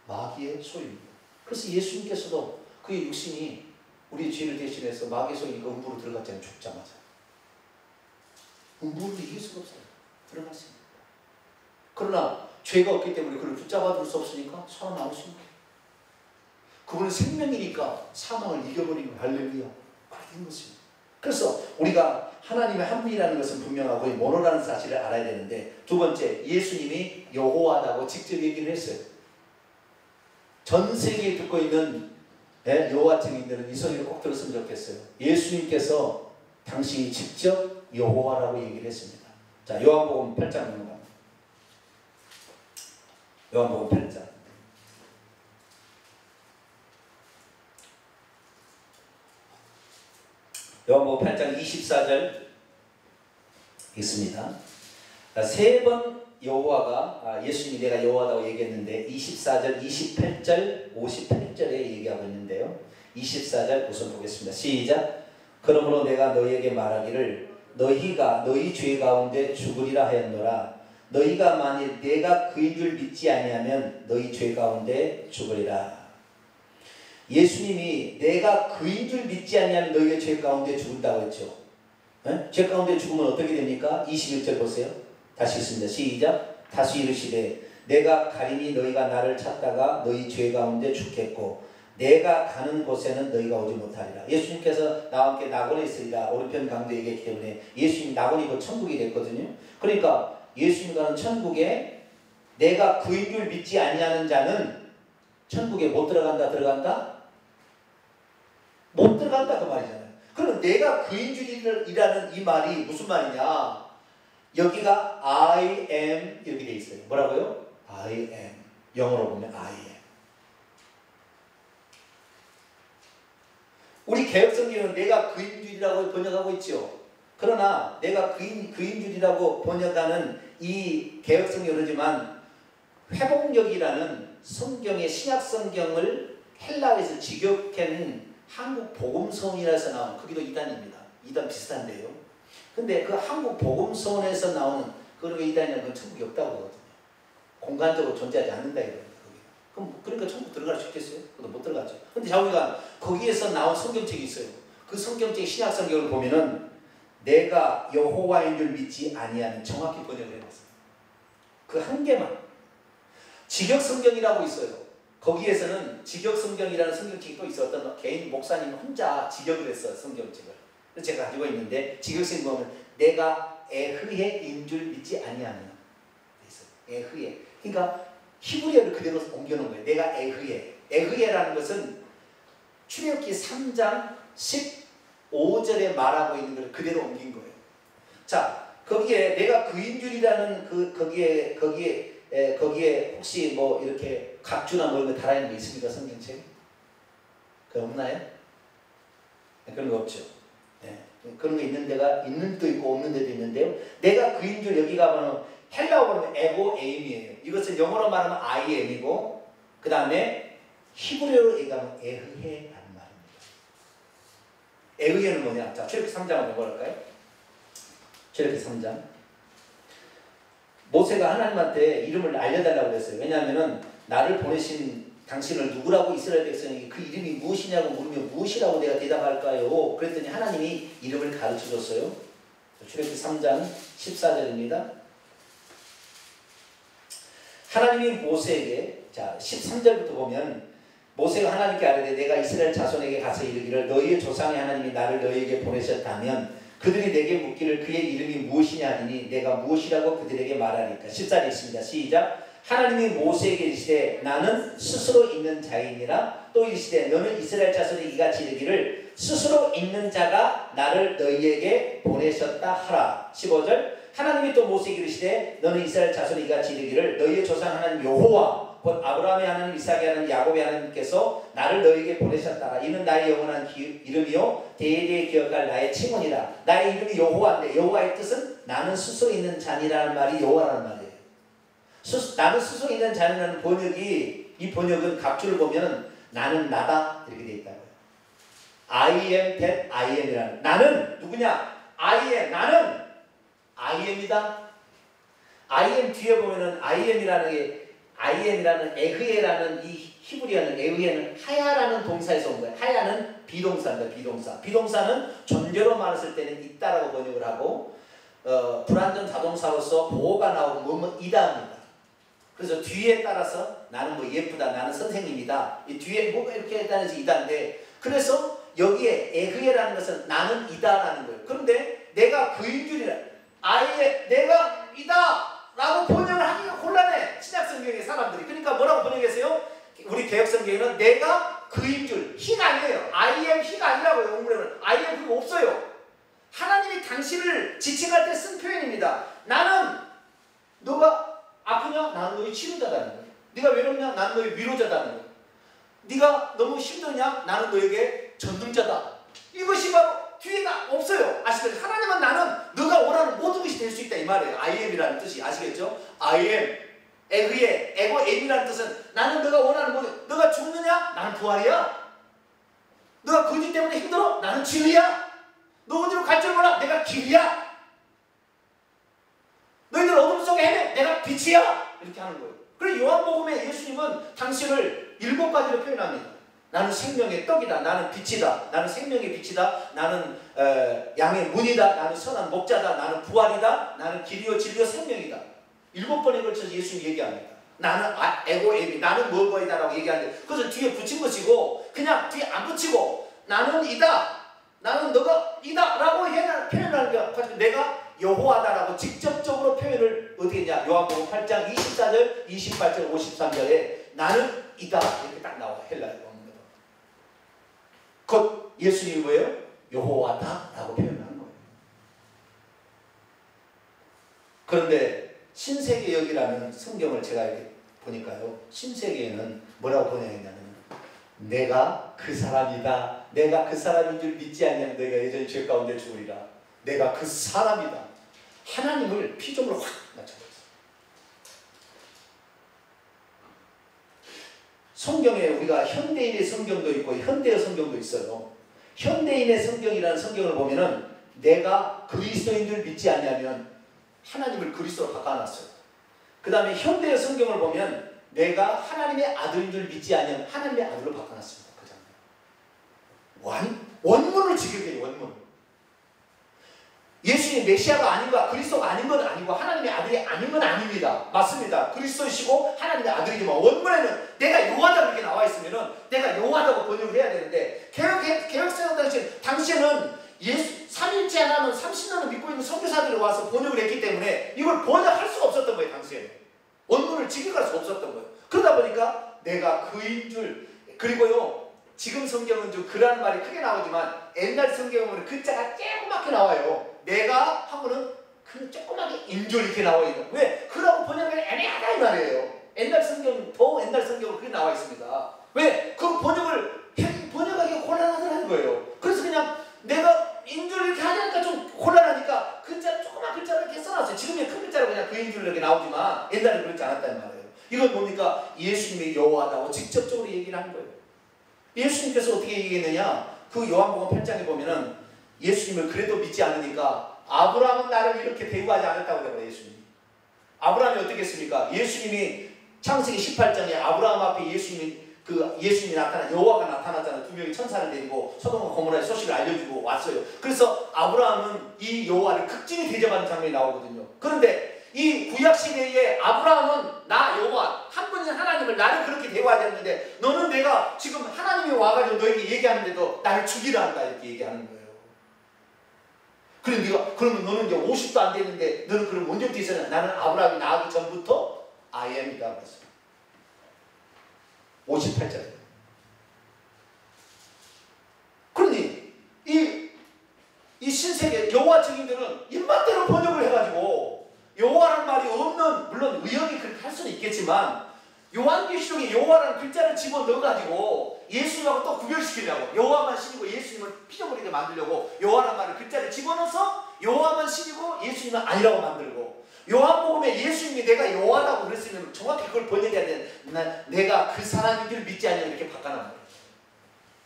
마귀의 소유입니다. 그래서 예수님께서도 그의 육신이 우리의 죄를 대신해서 마귀의 소유니까 음부로 들어갔잖아요. 죽자마자. 음부를 이길 수가 없어요. 들어갔습니다. 그러나 죄가 없기 때문에 그를 붙잡아 둘 수 없으니까 살아나오십니다. 그분은 생명이니까 사망을 이겨버린 거예요. 할렐루야. 그렇게 된 것입니다. 그래서 우리가 하나님의 한 분이라는 것은 분명하고 모노라는 사실을 알아야 되는데, 두 번째, 예수님이 여호와라고 직접 얘기를 했어요. 전 세계에 듣고 있는 여호와 증인들은 이 소리를 꼭 들었으면 좋겠어요. 예수님께서 당신이 직접 여호와라고 얘기를 했습니다. 자, 요한복음 8장 넘어갑니다. 요한복음 8장. 요한복음 8장 24절 있습니다. 세 번 여호와가, 예수님이 내가 여호와라고 얘기했는데 24절, 28절, 58절에 얘기하고 있는데요. 24절 우선 보겠습니다. 시작. 그러므로 내가 너희에게 말하기를 너희가 너희 죄 가운데 죽으리라 하였노라. 너희가 만일 내가 그인 줄 믿지 아니하면 너희 죄 가운데 죽으리라. 예수님이 내가 그인 줄 믿지 아니하면 너희의 죄 가운데 죽는다고 했죠. 죄 가운데 죽으면 어떻게 됩니까? 21절 보세요. 다시 읽습니다. 시작. 다시 이르시되 내가 가리니 너희가 나를 찾다가 너희 죄 가운데 죽겠고 내가 가는 곳에는 너희가 오지 못하리라. 예수님께서 나와 함께 낙원에 있으리라 오른편 강도에 얘기했기 때문에 예수님 낙원이 곧 천국이 됐거든요. 그러니까 예수님 가는 천국에 내가 그인 줄 믿지 아니하는 자는 천국에 못 들어간다, 들어간다? 못 들어간다 그 말이잖아요. 그럼 내가 그인 줄이라는 이 말이 무슨 말이냐? 여기가 I am 이렇게 돼 있어요. 뭐라고요? I am. 영어로 보면 I am. 우리 개혁성경은 내가 그인 줄이라고 번역하고 있죠. 그러나 내가 그인 줄이라고 번역하는 이 개혁성경은 그러지만 회복력이라는 성경의 신약 성경을 헬라어에서 직역한 한국 복음성이라서 나온, 거기도 이단입니다. 이단 비슷한데요. 근데 그 한국 복음서원에서 나오는 그런 이단이라는 건 천국이 없다고 그러거든요. 공간적으로 존재하지 않는다 이거예요. 그럼 그러니까 천국 들어갈 수 있겠어요? 그것도 못 들어가죠. 근데 자우리가 거기에서 나온 성경책이 있어요. 그 성경책 신약 성경을 보면은 내가 여호와인 줄 믿지 아니하는 정확히 번역을 해놨어요. 그 한 개만. 직역 성경이라고 있어요. 거기에서는 직역 성경이라는 성경책이 또 있어요. 어떤 개인 목사님 혼자 직역을 했어요. 성경책을. 그래서 제가 가지고 있는데 직역 성경 보면 내가 에흐의인 줄 믿지 아니하는 에흐의. 그러니까 히브리어를 그대로 옮겨놓은 거예요. 내가 에흐의. 에흐의라는 것은 출애굽기 3장 15절에 말하고 있는 걸 그대로 옮긴 거예요. 자, 거기에 내가 그인 줄이라는 거기에 혹시 뭐 이렇게 각주나 뭐 이런 거 달아있는 게 있습니까? 성경책에? 그거 없나요? 네, 그런 거 없죠. 네. 그런 거 있는 데가 있는 데도 있고 없는 데도 있는데요. 내가 그인 줄 여기 가면 헬라어로 보면 에고 에임이에요. 이것은 영어로 말하면 I am이고 그 다음에 히브리어로 얘기하면 에흐헤라는 말입니다. 에흐헤는 뭐냐? 자, 출애굽기 3장을 뭐랄까요? 출애굽기 3장. 모세가 하나님한테 이름을 알려달라고 그랬어요. 왜냐하면 나를 보내신 당신을 누구라고 이스라엘 백성에게 그 이름이 무엇이냐고 물으면 무엇이라고 내가 대답할까요? 그랬더니 하나님이 이름을 가르쳐줬어요. 출애굽기 3장 14절입니다. 하나님이 모세에게, 자 13절부터 보면 모세가 하나님께 아뢰되 내가 이스라엘 자손에게 가서 이르기를 너희의 조상의 하나님이 나를 너희에게 보내셨다면 그들이 내게 묻기를 그의 이름이 무엇이냐 하니 내가 무엇이라고 그들에게 말하리까. 14절 있습니다. 시작. 하나님이 모세에게 이르시되 나는 스스로 있는 자이니라. 또 이르시되 너는 이스라엘 자손에게 이같이 이르기를 스스로 있는 자가 나를 너희에게 보내셨다 하라. 15절. 하나님이 또 모세에게 이르시되 너는 이스라엘 자손에게 이같이 이르기를 너희의 조상 하나님 여호와 곧 아브라함의 하나님 이삭의 하나님 야곱의 하나님께서 나를 너희에게 보내셨다. 이는 나의 영원한 이름이요 대대에 기억할 나의 칭언이라. 나의 이름이 여호와인데 여호와의 뜻은 나는 스스로 있는 자니라는 말이 여호와라는 말이에요. 나는 스스로 있는 자니라는 번역이, 이 번역은 각주를 보면 나는 나다 이렇게 되어 있다고요. I am that I am이라는. 나는 누구냐? I am. 나는 I am이다. I am 뒤에 보면은 I am이라는 에흐에라는 이 히브리어는 에흐에는 하야라는 동사에서 온 거예요. 하야는 비동사입니다. 비동사. 비동사는 존재로 말했을 때는 있다라고 번역을 하고 불완전 자동사로서 보호가 나오고 뭐뭐 이다입니다. 그래서 뒤에 따라서 나는 뭐 예쁘다, 나는 선생님이다. 이 뒤에 뭐가 이렇게 따라서 이다인데 그래서 여기에 에흐에라는 것은 나는 이다라는 거예요. 그런데 내가 그인 줄이라. 아예 내가 이다 라고 번역을 하기가 곤란해. 신약성경의 사람들이. 그러니까 뭐라고 번역했어요? 우리 개혁성경에는 내가 그인 줄. 히가 아니에요. I am 히가 아니라고요. 원문에는 I am 그거 없어요. 하나님이 당신을 지칭할 때 쓴 표현입니다. 나는 너가 아프냐? 나는 너의 치료자다는 거예요. 네가 외롭냐? 나는 너의 위로자다는 거예요. 네가 너무 힘드냐? 나는 너에게 전능자다. 이것이 바로 뒤에가 없어요. 아시겠죠? 하나님은 나는 너가 원하는 모든 것이 될 수 있다 이 말이에요. I am이라는 뜻이 아시겠죠? I am, 에그의, 에고 am이라는 뜻은 나는 너가 원하는 모든. 너가 죽느냐? 나는 부활이야. 너가 거짓 때문에 힘들어? 나는 진리야. 너 어디로 갈 줄 몰라? 내가 길이야. 너희들 어둠 속에 헤매? 내가 빛이야. 이렇게 하는 거예요. 그래서 요한복음에 예수님은 당신을 7가지로 표현합니다. 나는 생명의 떡이다. 나는 빛이다. 나는 생명의 빛이다. 나는 양의 문이다. 나는 선한 목자다. 나는 부활이다. 나는 길이요 진리요 생명이다. 7번에 걸쳐서 예수님이 얘기합니다. 나는 에고엠이 나는 뭐뭐이다라고 얘기하는데 그것을 뒤에 붙인 것이고 그냥 뒤에 안 붙이고 나는 이다. 나는 너가 이다 라고 표현하는 게 가지고 내가 여호와다라고 직접적으로 표현을 어떻게 했냐. 요한복음 8장 24절 28절 53절에 나는 이다 이렇게 딱 나와. 헬라어 곧 예수님이 뭐예요? 여호와다 라고 표현하는 거예요. 그런데 신세계역이라는 성경을 제가 이렇게 보니까요. 신세계에는 뭐라고 번역했냐면 내가 그 사람이다. 내가 그 사람인 줄 믿지 않냐면 너희가 여전히 죄 가운데 죽으리라. 내가 그 사람이다. 하나님을 피조물로 확 맞춰버렸어요. 성경에 우리가 현대인의 성경도 있고 현대의 성경도 있어요. 현대인의 성경이라는 성경을 보면은 내가 그리스도인 줄 믿지 않냐면 하나님을 그리스도로 바꿔놨어요. 그 다음에 현대의 성경을 보면 내가 하나님의 아들인 줄 믿지 않냐면 하나님의 아들로 바꿔놨습니다. 그 장면. 원문을 지켜야 원문. 예수님 메시아가 아닌가 그리스도가 아닌 건 아니고 하나님의 아들이 아닌 건 아닙니다. 맞습니다. 그리스도이시고 하나님의 아들이지만 원문에는 내가 요하다고 이렇게 나와 있으면은 내가 요하다고 번역을 해야 되는데 개혁성경 당시에는 예수 삼일째 하나는 30년을 믿고 있는 선교사들이 와서 번역을 했기 때문에 이걸 번역할 수가 없었던 거예요. 당시에는 원문을 지켜갈 수 없었던 거예요. 그러다 보니까 내가 그인 줄 그리고요 지금 성경은 좀 그라는 말이 크게 나오지만 옛날 성경은 글자가 조그맣게 나와요. 내가 하고는 그 조그맣게 인줄 이렇게 나와 있는. 왜? 그라고 번역하면 애매하다 이 말이에요. 옛날 성경 더 옛날 성경은 그렇게 나와 있습니다. 왜? 그 번역하기가 곤란하다는 거예요. 그래서 그냥 내가 인줄 이렇게 하니까 좀 곤란하니까 조그만 글자를 이렇게 써놨어요. 지금은 큰 글자로 그냥 그 인줄 이렇게 나오지만 옛날에 그렇지 않았단 말이에요. 이건 뭡니까? 예수님이 여호와다고 직접적으로 얘기를 하는 거예요. 예수님께서 어떻게 얘기했느냐? 그 요한복음 8장에 보면은 예수님을 그래도 믿지 않으니까 아브라함은 나를 이렇게 대우하지 않았다고 그래요. 예수님이. 아브라함이 어떻게 했습니까? 예수님이 창세기 18장에 아브라함 앞에 예수님이 나타나 여호와가 나타났잖아요. 두 명의 천사를 데리고 소돔과 고모라의 소식을 알려주고 왔어요. 그래서 아브라함은 이 여호와를 극진히 대접하는 장면이 나오거든요. 그런데 이 구약시대에 아브라함은 나 여호와 한 분인 하나님을 나를 그렇게 대우하지 않는데 너는 내가 지금 하나님이 와가지고 너에게 얘기하는데도 나를 죽이라 한다 이렇게 얘기하는 거예요. 그래 네가 그러면 너는 이제 50도 안 됐는데 너는 그럼 언제부터 있었냐? 나는 아브라함이 나기 전부터 I am이다 그랬어요. 58절. 그러니 이 신세계 여호와 증인들은 입맛대로 번역을 해가지고 여호와라는 말이 없는 물론 의역이 그렇게 할 수는 있겠지만 요한계시록에 여호와라는 글자를 집어넣어가지고 예수님하고 또 구별시키려고 여호와만 신이고 예수님을 피져버리게 만들려고 여호와라는 말을 글자를 집어넣어서 여호와만 신이고 예수님은 아니라고 만들고 요한복음에 예수님이 내가 여호와라고 그랬으면 정확히 그걸 번역해야 되는데 내가 그 사람인 줄 믿지 않냐 이렇게 바꿔놓은 거예요.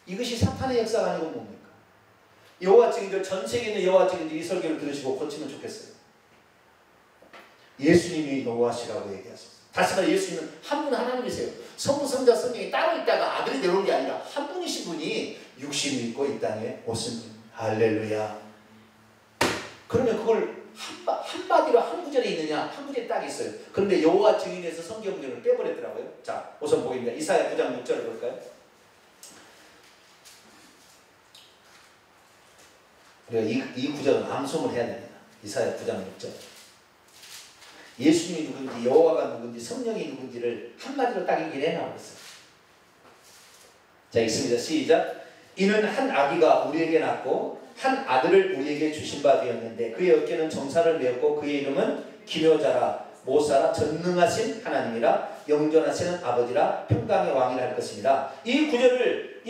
이것이 사탄의 역사가 아니고 뭡니까? 여호와 증인들 전 세계에 있는 여호와 증인들 이 설교를 들으시고 고치면 좋겠어요. 예수님이 여호와시라고 얘기하셨어요. 다시 말해 예수님은 한 분 하나님이세요. 성부, 성자, 성령이 따로 있다가 아들이 내려온 게 아니라 한 분이신 분이 육신을 입고 이 땅에 오신 분. 할렐루야. 그러면 그걸 한마디로 한 구절에 있느냐? 한 구절에 딱 있어요. 그런데 여호와 증인에서 성경 구절을 빼버렸더라고요. 자, 우선 보겠습니다. 이사야 9장 6절을 볼까요? 우리가 이 구절은 암송을 해야 됩니다. 이사야 9장 6절. 예수님이 누군지 여호와가 누군지 성령이 누군지를 한마디로 딱 얘기를 해나왔어요. 자 읽습니다. 시작. 이는 한 아기가 우리에게 낳고 한 아들을 우리에게 주신 바 되었는데 그의 어깨는 정사를 메었고 그의 이름은 기묘자라 모사라 전능하신 하나님이라 영존하시는 아버지라 평강의 왕이라 할 것입니다. 이 구절을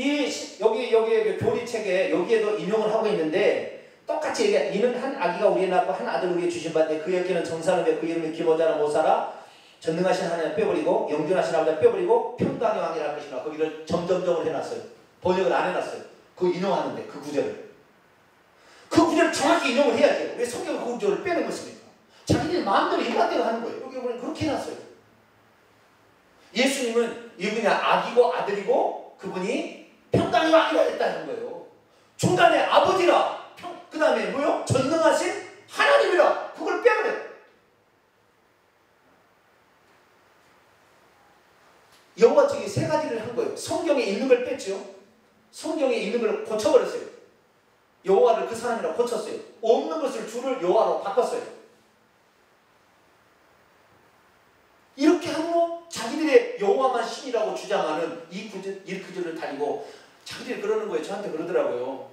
여기 교리책에 여기에도 인용을 하고 있는데 똑같이 얘기해. 이는 한 아기가 우리에 낳고 한 아들을 우리에 주신 바인데 그의 어깨는 정사를 메고 그 이름은 기묘자라 모사라 전능하신 하나님 빼버리고 영존하신 아버지 빼버리고 평강의 왕이라 할 것이라 거기를 점점점을 해놨어요. 번역을 안 해놨어요. 그거 인용하는데 그 구절을. 그 구절을 정확히 인용을 해야 돼요. 왜 성경은 그 구절을 빼는 것입니까? 자기들 마음대로 입맛대로 하는 거예요. 여기 보면 그렇게 해놨어요. 예수님은 이분이 아기고 아들이고 그분이 평강의 왕이라 했다는 거예요. 중간에 아버지라 그 다음에 뭐요? 전능하신 하나님이라 그걸 빼버려요. 여호와 증인 세 가지를 한 거예요. 성경에 있는 걸 뺐죠. 성경에 있는 걸 고쳐버렸어요. 여호와를 그 사람이라고 고쳤어요. 없는 것을 주를 여호와로 바꿨어요. 이렇게 함으로 자기들의 여호와만 신이라고 주장하는 이 구절을 달리고 자기들이 그러는 거예요. 저한테 그러더라고요.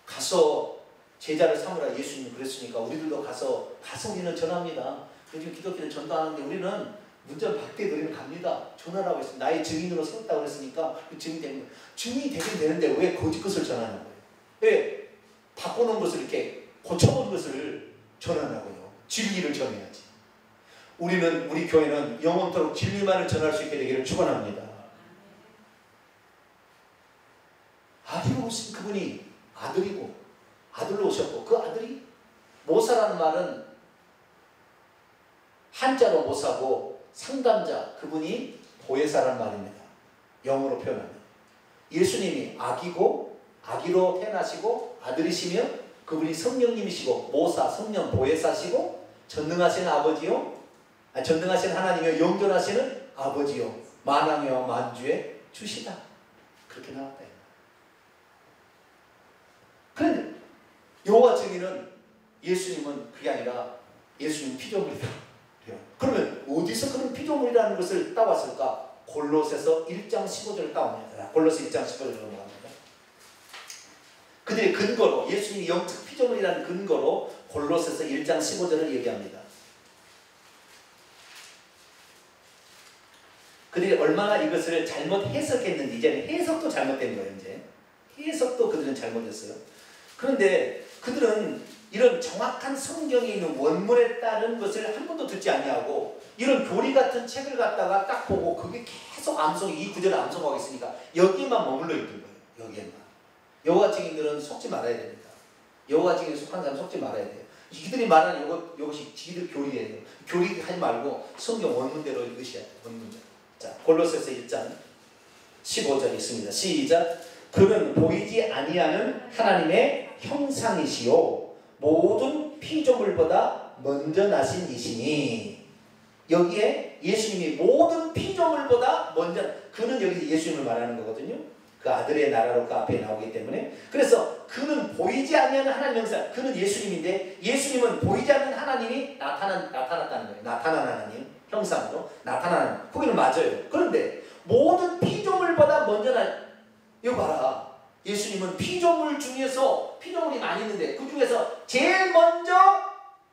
가서 제자를 삼으라 예수님이 그랬으니까 우리들도 가서 우리는 전합니다. 요즘 기독교는 전도하는데 우리는 문전 박대에 우리는 갑니다. 전하라고 했습니다. 나의 증인으로 세웠다고 그랬으니까 증인이 되는 거예요. 증인이 되긴 되는데 왜 거짓 것을 전하는 거예요? 왜 바꿔놓은 것을 이렇게 고쳐본 것을 전하냐고요. 진리를 전해야지. 우리 교회는 영원토록 진리만을 전할 수 있게 되기를 축원합니다. 아들로 오신 그분이 아들이고 아들로 오셨고 그 아들이 모사라는 말은 한자로 모사고 상담자 그분이 보혜사라는 말입니다. 영어로 표현하면 예수님이 아기고 아기로 태어나시고 아들이시며 그분이 성령님이시고 모사 성령 보혜사시고 전능하신 아버지요 전능하신 하나님이요 영존하시는 아버지요 만왕이와 만주의 주시다. 그렇게 나왔다. 그런데 여호와 증인은 예수님은 그게 아니라 예수님 피조물이다. 그러면 어디서 그런 피조물이라는 것을 따왔을까? 골로새서 1장 15절을 따옵니다. 골로새 1장 15절을 넘어갑니다. 그들의 근거로 예수님이 영적 피조물이라는 근거로 골로새서 1장 15절을 얘기합니다. 그들이 얼마나 이것을 잘못 해석했는지 이제는 해석도 잘못된 거예요. 이제 해석도 그들은 잘못했어요. 그런데 그들은 이런 정확한 성경에 있는 원문에 따른 것을 한 번도 듣지 아니하고 이런 교리 같은 책을 갖다가 딱 보고 그게 계속 이 구절을 암송하고 있으니까 여기에만 머물러 있는 거예요. 여기에만. 여호와 증인들은 속지 말아야 됩니다. 여호와 증인에 속한 사람 속지 말아야 돼요. 이들이 말하는 이것이 지들 교리예요. 교리 하지 말고 성경 원문대로 읽으셔야 돼요. 원문대로. 자, 골로새서 1장 15절 있습니다. 시작. 그는 보이지 아니하는 하나님의 형상이시요 모든 피조물보다 먼저 나신 이시니 여기에 예수님이 모든 피조물보다 먼저 그는 여기 예수님을 말하는 거거든요. 그 아들의 나라로 그 앞에 나오기 때문에 그래서 그는 보이지 아니하는 하나님 형상 그는 예수님인데 예수님은 보이지 않는 하나님이 나타났다는 거예요. 나타난 하나님 형상으로 나타나는 거기는 맞아요. 그런데 모든 피조물보다 먼저 이거 봐라. 예수님은 피조물 중에서 피조물이 많이 있는데 그 중에서 제일 먼저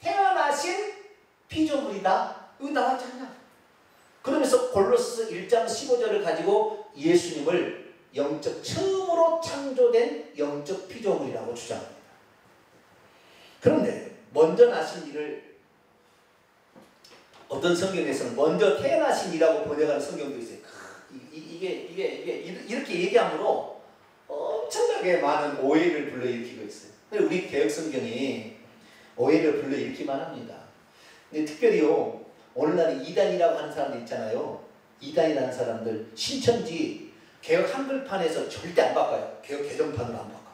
태어나신 피조물이다. 이거 나왔잖아. 그러면서 골로새 1장 15절을 가지고 예수님을 처음으로 창조된 영적 피조물이라고 주장합니다. 그런데 먼저 나신 이를 어떤 성경에서는 먼저 태어나신 이라고 번역하는 성경도 있어요. 이게 이렇게 얘기함으로 엄청나게 많은 오해를 불러일으키고 있어요. 우리 개혁 성경이 오해를 불러일으키만 합니다. 근데 특별히요 오늘날에 이단이라고 하는 사람들 있잖아요. 이단이라는 사람들 신천지 개혁 한글판에서 절대 안 바꿔요. 개혁 개정판으로 안 바꿔.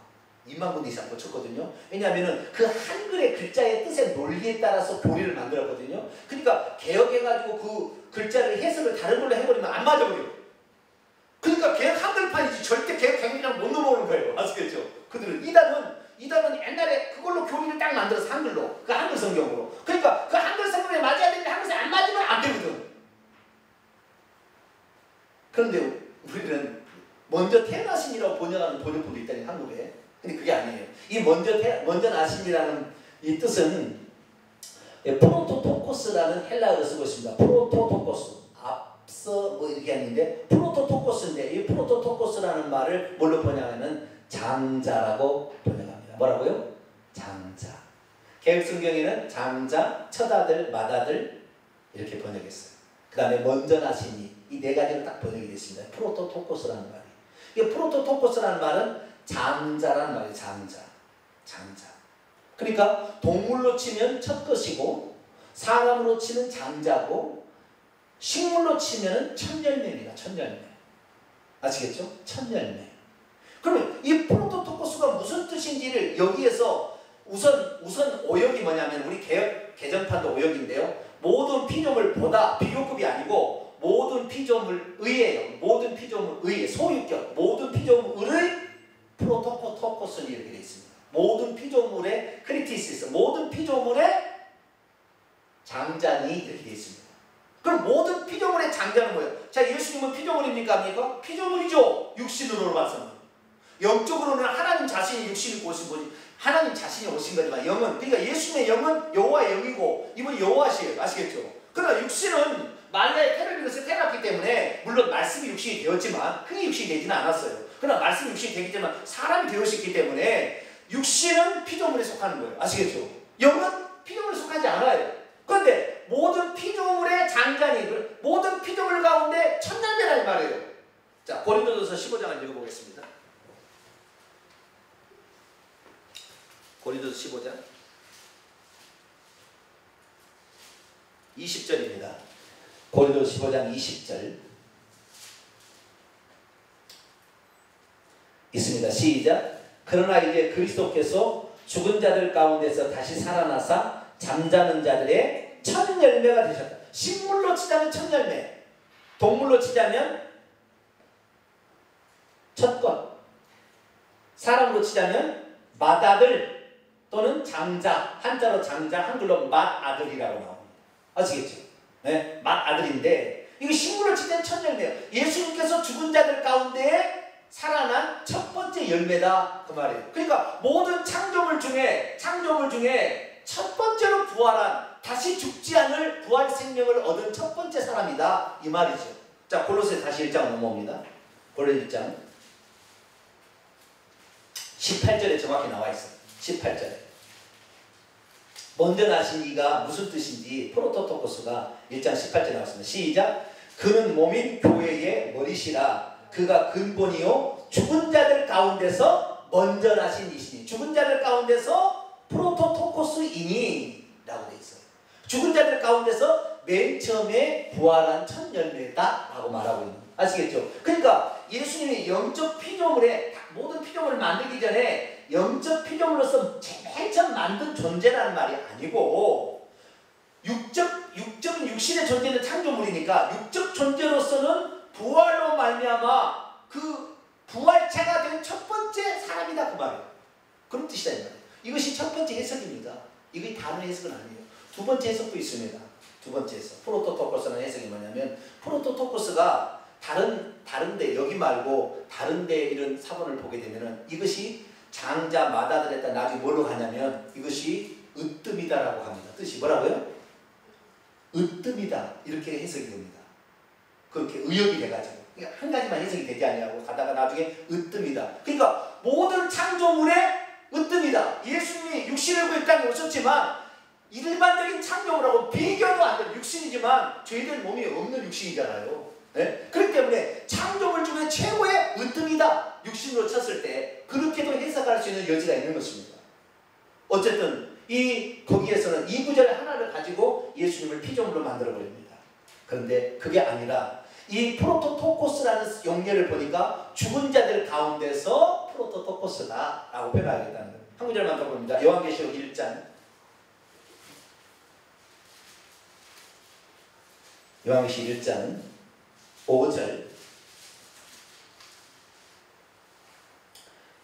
2만 군 이상 고쳤거든요. 왜냐하면 그 한글의 글자의 뜻의 논리에 따라서 교리를 만들었거든요. 그러니까 개혁해가지고 그 글자를 해석을 다른 걸로 해버리면 안 맞아버려요. 그러니까 개혁 한글판이지 절대 개혁 개정이랑 못 넘어오는 거예요. 아시겠죠? 그들은 이단은 옛날에 그걸로 교리를 딱 만들어서 한글로 그 한글 성경으로. 그러니까 그 한글 성경에 맞아야 되는데 한글에 안 맞으면 안 되거든. 그런데 우리는 먼저 태어나신이라고 번역하는 번역본도 있다니 한국에. 근데 그게 아니에요. 이 먼저 나신이라는 이 뜻은 프로토토코스라는 헬라어를 쓰고 있습니다. 프로토토코스. 앞서 뭐 이렇게 했는데 프로토토코스인데 이 프로토토코스라는 말을 뭘로 번역하면 장자라고 번역합니다. 뭐라고요? 장자. 개혁성경에는 장자, 첫아들, 맏아들 이렇게 번역했어요. 그 다음에 먼저 나시니 이 네 가지로 딱 번역이 됐습니다. 프로토토코스라는 말이. 이 프로토토코스라는 말은 장자라는 말이에요. 장자. 그러니까 동물로 치면 첫 것이고 사람으로 치면 장자고 식물로 치면 첫 열매입니다. 첫 열매. 아시겠죠? 첫 열매. 그러면 이 프로토토코스가 무슨 뜻인지를 여기에서 우선 오역이 뭐냐면 우리 개정판도 오역인데요. 모든 피조물보다 비교급이 아니고 모든 피조물의예요. 모든 피조물의 소유격 모든 피조물의 프로토토코스는 이렇게 되어 있습니다. 모든 피조물의 크리티시스 모든 피조물의 장자니 이렇게 되어 있습니다. 그럼 모든 피조물의 장자는 뭐예요? 자, 예수님은 피조물입니까? 아닙니까? 피조물이죠. 육신으로 봐서는. 영적으로는 하나님 자신이 육신을 오신 분이 하나님 자신이 오신 거지만 영은 그러니까 예수님의 영은 여호와의 영이고 이분이 여호와시에요. 아시겠죠? 그러나 육신은 말라의 태를 비롯해 태어났기 때문에 물론 말씀이 육신이 되었지만 크게 육신이 되지는 않았어요. 그러나 말씀이 육신이 되기 때문에 사람이 되었기 때문에 육신은 피조물에 속하는 거예요. 아시겠죠? 영은 피조물에 속하지 않아요. 그런데 모든 피조물의 장자니 모든 피조물 가운데 첫날매라는 말이에요. 자, 고린도전서 15장을 읽어보겠습니다. 고린도서 15장 20절입니다. 고린도서 15장 20절 있습니다. 시작. 그러나 이제 그리스도께서 죽은 자들 가운데서 다시 살아나사 잠자는 자들의 첫 열매가 되셨다. 식물로 치자면 첫 열매, 동물로 치자면 첫것, 사람으로 치자면 맏아들 또는 장자, 한자로 장자, 한글로 맏아들이라고 나옵니다. 아시겠죠? 네, 맏아들인데 이거 식물로 치자면 첫 열매예요. 예수님께서 죽은 자들 가운데 살아난 첫 번째 열매다 그 말이에요. 그러니까 모든 창조물 중에 첫 번째로 부활한, 다시 죽지 않을 부활 생명을 얻은 첫 번째 사람이다 이 말이죠. 자, 골로새 다시 1장 넘어옵니다. 골로새 1장 18절에 정확히 나와 있어요. 18절에 먼저 나신 이가 무슨 뜻인지 프로토토코스가 1장 18절에 나왔습니다. 시작. 그는 몸인 교회의 머리시라. 그가 근본이요 죽은 자들 가운데서 먼저 나신 이시니. 죽은 자들 가운데서 프로토토코스이니 라고 되어 있어요. 죽은 자들 가운데서 맨 처음에 부활한 첫 열매다 라고 말하고 있는, 아시겠죠? 그러니까 예수님이 영적 피조물에, 모든 피조물을 만들기 전에 영적 피조물로서 제일 처음 만든 존재라는 말이 아니고, 육적은 육신의 존재는 창조물이니까 육적 존재로서는 부활로 말미암아 그 부활체가 된 첫 번째 사람이다 그 말이에요. 그런 뜻이다 이 말이에요. 이것이 첫 번째 해석입니다. 이게 다른 해석은 아니에요. 두 번째 해석도 있습니다. 두 번째 해석. 프로토토코스라는 해석이 뭐냐면, 프로토토코스가 다른데, 여기 말고 다른데 이런 사본을 보게 되면은 이것이 장자 맏아들에다 나중에 뭘로 가냐면 이것이 으뜸이다라고 합니다. 뜻이 뭐라고요? 으뜸이다 이렇게 해석이 됩니다. 그렇게 의역이 돼가지고 그러니까 한 가지만 해석이 되지 않냐고 가다가 나중에 으뜸이다. 그러니까 모든 창조물의 으뜸이다. 예수님이 육신을 구해 땅에 오셨지만 일반적인 창조물하고 비교도 안 되는 육신이지만 저희들 몸이 없는 육신이잖아요. 네? 그렇기 때문에 창조물 중에 최고의 으뜸이다. 육신으로 쳤을 때 그렇게도 해석할 수 있는 여지가 있는 것입니다. 어쨌든 거기에서는 이 구절 하나를 가지고 예수님을 피조물로 만들어 버립니다. 그런데 그게 아니라 이 프로토토코스라는 용례를 보니까 죽은 자들 가운데서 프로토토코스다 라고 표현하겠다는 거예요. 한 구절만 더 봅니다. 요한계시록 1장 요한계시록 1장 5절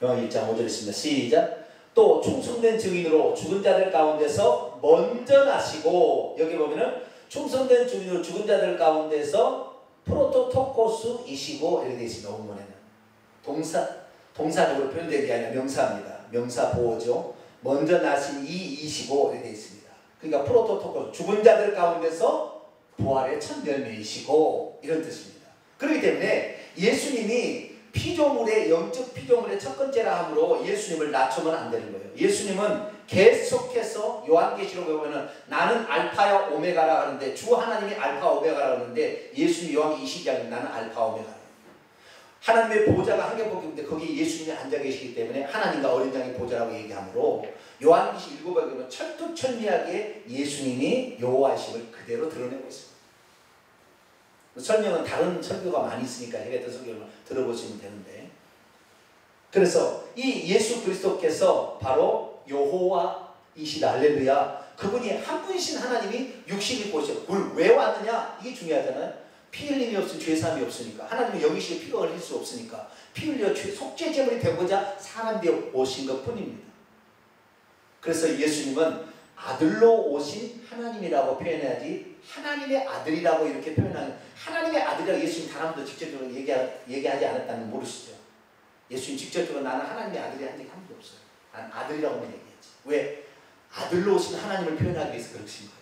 요한 1장 5절 있습니다. 시작. 또 충성된 증인으로 죽은 자들 가운데서 먼저 나시고, 여기 보면은 충성된 증인으로 죽은 자들 가운데서 프로토토코스이시고 이렇게 되어 있습니다. 원문에는 동사적으로 표현된 게 아니라 명사입니다. 명사 보호죠. 먼저 나신 이시고 이렇게 되어 있습니다. 그러니까 프로토토코스, 죽은 자들 가운데서 부활의 첫 열매이시고 이런 뜻입니다. 그렇기 때문에 예수님이 피조물의, 영적 피조물의 첫 번째라 함으로 예수님을 낮추면 안 되는 거예요. 예수님은 계속해서 요한계시록에 보면은 나는 알파와 오메가라 하는데, 주 하나님이 알파 오메가라 하는데 예수님 요한 20장에 나는 알파 오메가라. 하나님의 보좌가 한경복인데 거기에 예수님이 앉아 계시기 때문에 하나님과 어린 양의 보좌라고 얘기하므로 요한계시 7장에 보면 철두철미하게 예수님이 여호와이심을 그대로 드러내고 있습니다. 설명은 다른 설교가 많이 있으니까 제가 설교를 들어보시면 되는데, 그래서 이 예수 그리스도께서 바로 여호와이시다. 할렐루야. 그분이 한 분이신 하나님이 육신을 보셨고, 왜 왔느냐 이게 중요하잖아요. 피 흘림이 없으면 죄사함이 없으니까, 하나님은 영이시에 피가 흘릴 수 없으니까 피 흘려 속죄제물이 되고자 사람 되어 오신 것 뿐입니다. 그래서 예수님은 아들로 오신 하나님이라고 표현해야지 하나님의 아들이라고 이렇게 표현하는, 하나님의 아들이라고 예수님 단 한 번도 직접적으로 얘기하지 않았다는 걸 모르시죠. 예수님 직접적으로 나는 하나님의 아들이 한 적이 한 번도 없어요. 난 아들이라고만 얘기했지. 왜? 아들로 오신 하나님을 표현하기 위해서 그러신 거예요.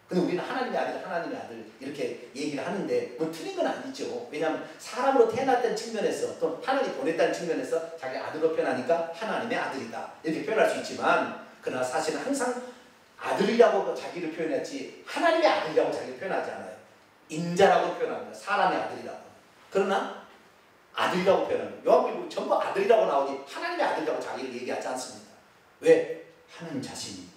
근데 우리는 하나님의 아들 이렇게 얘기를 하는데 뭐 틀린 건 아니죠. 왜냐하면 사람으로 태어났다는 측면에서 또 하나님 보냈다는 측면에서 자기 아들로 표현하니까 하나님의 아들이다 이렇게 표현할 수 있지만, 그러나 사실은 항상 아들이라고 자기를 표현했지 하나님의 아들이라고 자기를 표현하지 않아요. 인자라고 표현합니다. 사람의 아들이라고. 그러나 아들이라고 표현합니다. 요한복음 전부 아들이라고 나오니 하나님의 아들이라고 자기를 얘기하지 않습니다. 왜? 하나님 자신입니다.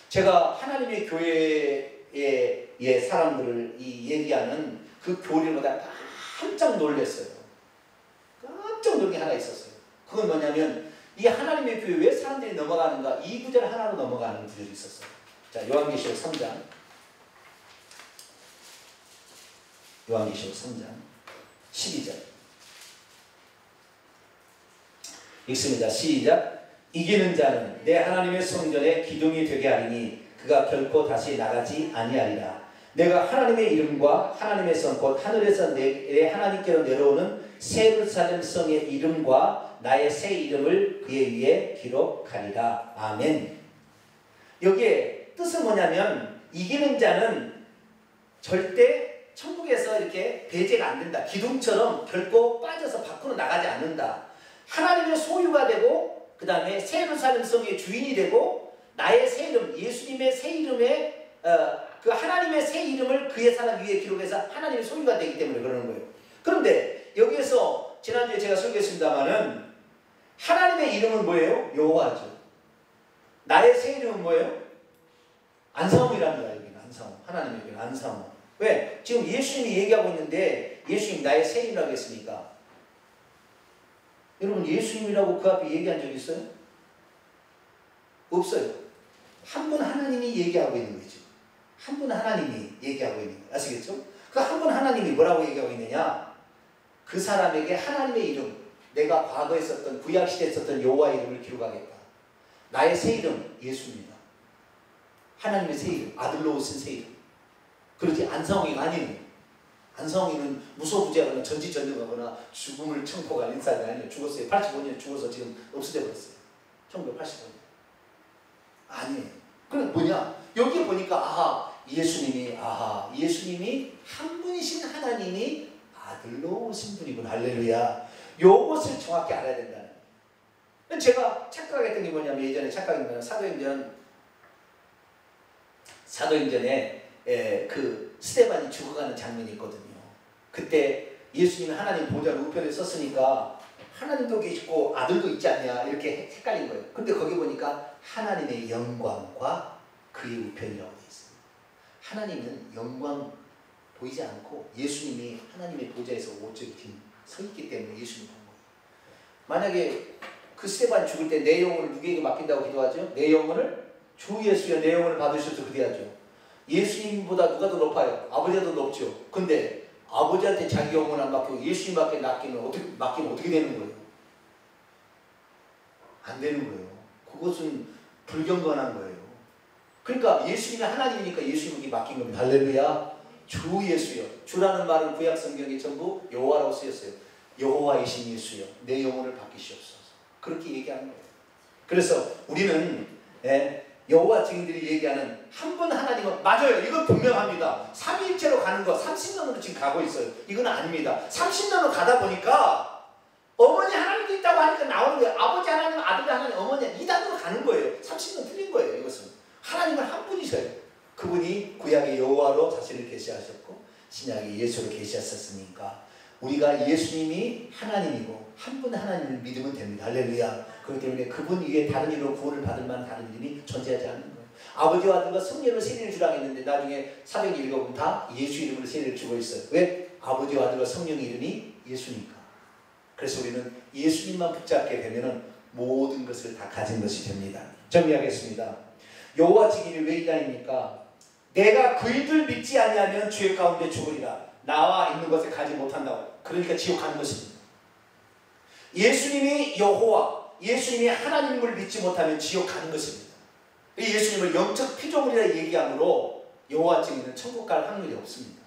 제가 하나님의 교회의 사람들을 얘기하는 그 교리마다 깜짝 놀랐어요. 깜짝 놀란 게 하나 있었어요. 그건 뭐냐면 이 하나님의 교회 왜 사람들이 넘어가는가, 이 구절 하나로 넘어가는 구절이 있었어요. 자, 요한계시록 3장. 요한계시록 3장 12절 읽습니다. 시작. 이기는 자는 내 하나님의 성전의 기둥이 되게 하리니 그가 결코 다시 나가지 아니하리라. 내가 하나님의 이름과 하나님의 성 곧 하늘에서 내 하나님께로 내려오는 새 예루살렘 성의 이름과 나의 새 이름을 그의 위에 기록하리라. 아멘. 여기에 뜻은 뭐냐면 이기는 자는 절대 천국에서 이렇게 배제가 안 된다. 기둥처럼 결코 빠져서 밖으로 나가지 않는다. 하나님의 소유가 되고 그 다음에 새 예루살렘 성의 주인이 되고 나의 새 이름, 예수님의 새 이름에 그 하나님의 새 이름을 그의 사람 위에 기록해서 하나님의 소유가 되기 때문에 그러는 거예요. 그런데 여기에서 지난주에 제가 설교했습니다마는 하나님의 이름은 뭐예요? 여호와죠. 나의 새 이름은 뭐예요? 안사옴이랍니다. 여기는 안사옴. 하나님의 이름은 안사옴. 왜? 지금 예수님이 얘기하고 있는데 예수님 나의 새 이름이라고 했습니까? 여러분 예수님이라고 그 앞에 얘기한 적 있어요? 없어요. 한 분 하나님이 얘기하고 있는 거죠. 한 분 하나님이 얘기하고 있는 거예요. 아시겠죠? 그 한 분 하나님이 뭐라고 얘기하고 있느냐? 그 사람에게 하나님의 이름, 내가 과거에 썼던 구약시대에 썼던 여호와의 이름을 기록하겠다. 나의 새 이름 예수입니다. 하나님의 새 이름, 아들로 오신 새 이름. 그렇지 안상홍이가 아니에요. 안상홍이는 무소부재하거나 전지전능하거나 죽음을 청포한 인사가 아니에요. 죽었어요. 85년 죽어서 지금 없어져 버렸어요. 1985년. 아니에요. 그럼 뭐냐? 여기 보니까 예수님이 한 분이신 하나님이 아들로 오신 분이군. 할렐루야. 요것을 정확히 알아야 된다는 거예요. 제가 착각했던 게 뭐냐면 예전에 착각인 거는 사도행전에 그 스데반이 죽어가는 장면이 있거든요. 그때 예수님이 하나님 보좌를 우편에 썼으니까 하나님도 계시고 아들도 있지 않냐 이렇게 헷갈린 거예요. 근데 거기 보니까 하나님의 영광과 그의 우편이라고 되어 있습니다. 하나님은 영광 보이지 않고 예수님이 하나님의 보좌에서 오른쪽에 서 있기 때문에 예수님이 본 거예요. 만약에 그 스데반이 죽을 때 내 영혼을 누구에게 맡긴다고 기도하죠? 내 영혼을 주 예수여 내 영혼을 받으셔서 그래야죠. 예수님보다 누가 더 높아요? 아버지가 더 높죠. 근데 아버지한테 자기 영혼 안 맡기고 예수님밖에 맡기면 어떻게 되는 거예요? 안 되는 거예요. 그것은 불경건한 거예요. 그러니까 예수님이 하나님이니까 예수님에게 맡긴 겁니다. 할렐루야. 주 예수여. 주라는 말은 구약 성경에 전부 여호와라고 쓰였어요. 여호와이신 예수여. 내 영혼을 맡기시옵소서. 그렇게 얘기하는 거예요. 그래서 우리는 여호와 증인들이 얘기하는 한 분 하나님은 맞아요. 이건 분명합니다. 삼위일체로 가는 거 30년으로 지금 가고 있어요. 이건 아닙니다. 30년으로 가다 보니까 어머니 하나님도 있다고 하니까 나오는 거예요. 아버지 하나님, 아들 하나님, 어머니 이 단으로 가는 거예요. 30년 틀린 거예요. 이것은 하나님은 한 분이셔요. 그분이 구약의 여호와로 자신을 계시하셨고 신약의 예수로 계시하셨으니까 우리가 예수님이 하나님이고 한 분 하나님을 믿으면 됩니다. 할렐루야. 그렇기 때문에 그분 위에 다른 이름으로 구원을 받을 만한 다른 이름이 존재하지 않는 거예요. 아버지와 아들과 성령으로 세례를 주라고 했는데 나중에 사도행 읽어보면 다 예수 이름으로 세례를 주고 있어요. 왜? 아버지와 아들과 성령의 이름이 예수니까. 그래서 우리는 예수님만 붙잡게 되면 모든 것을 다 가진 것이 됩니다. 정리하겠습니다. 여호와 증인이 왜 이다입니까? 내가 그이들 믿지 아니하면 죄 가운데 죽으리라. 나와 있는 것을 가지 못한다고. 그러니까 지옥 가는 것입니다. 예수님이 여호와, 예수님이 하나님을 믿지 못하면 지옥 가는 것입니다. 예수님을 영적 피조물이라 얘기함으로 여호와 증인은 천국 갈 확률이 없습니다.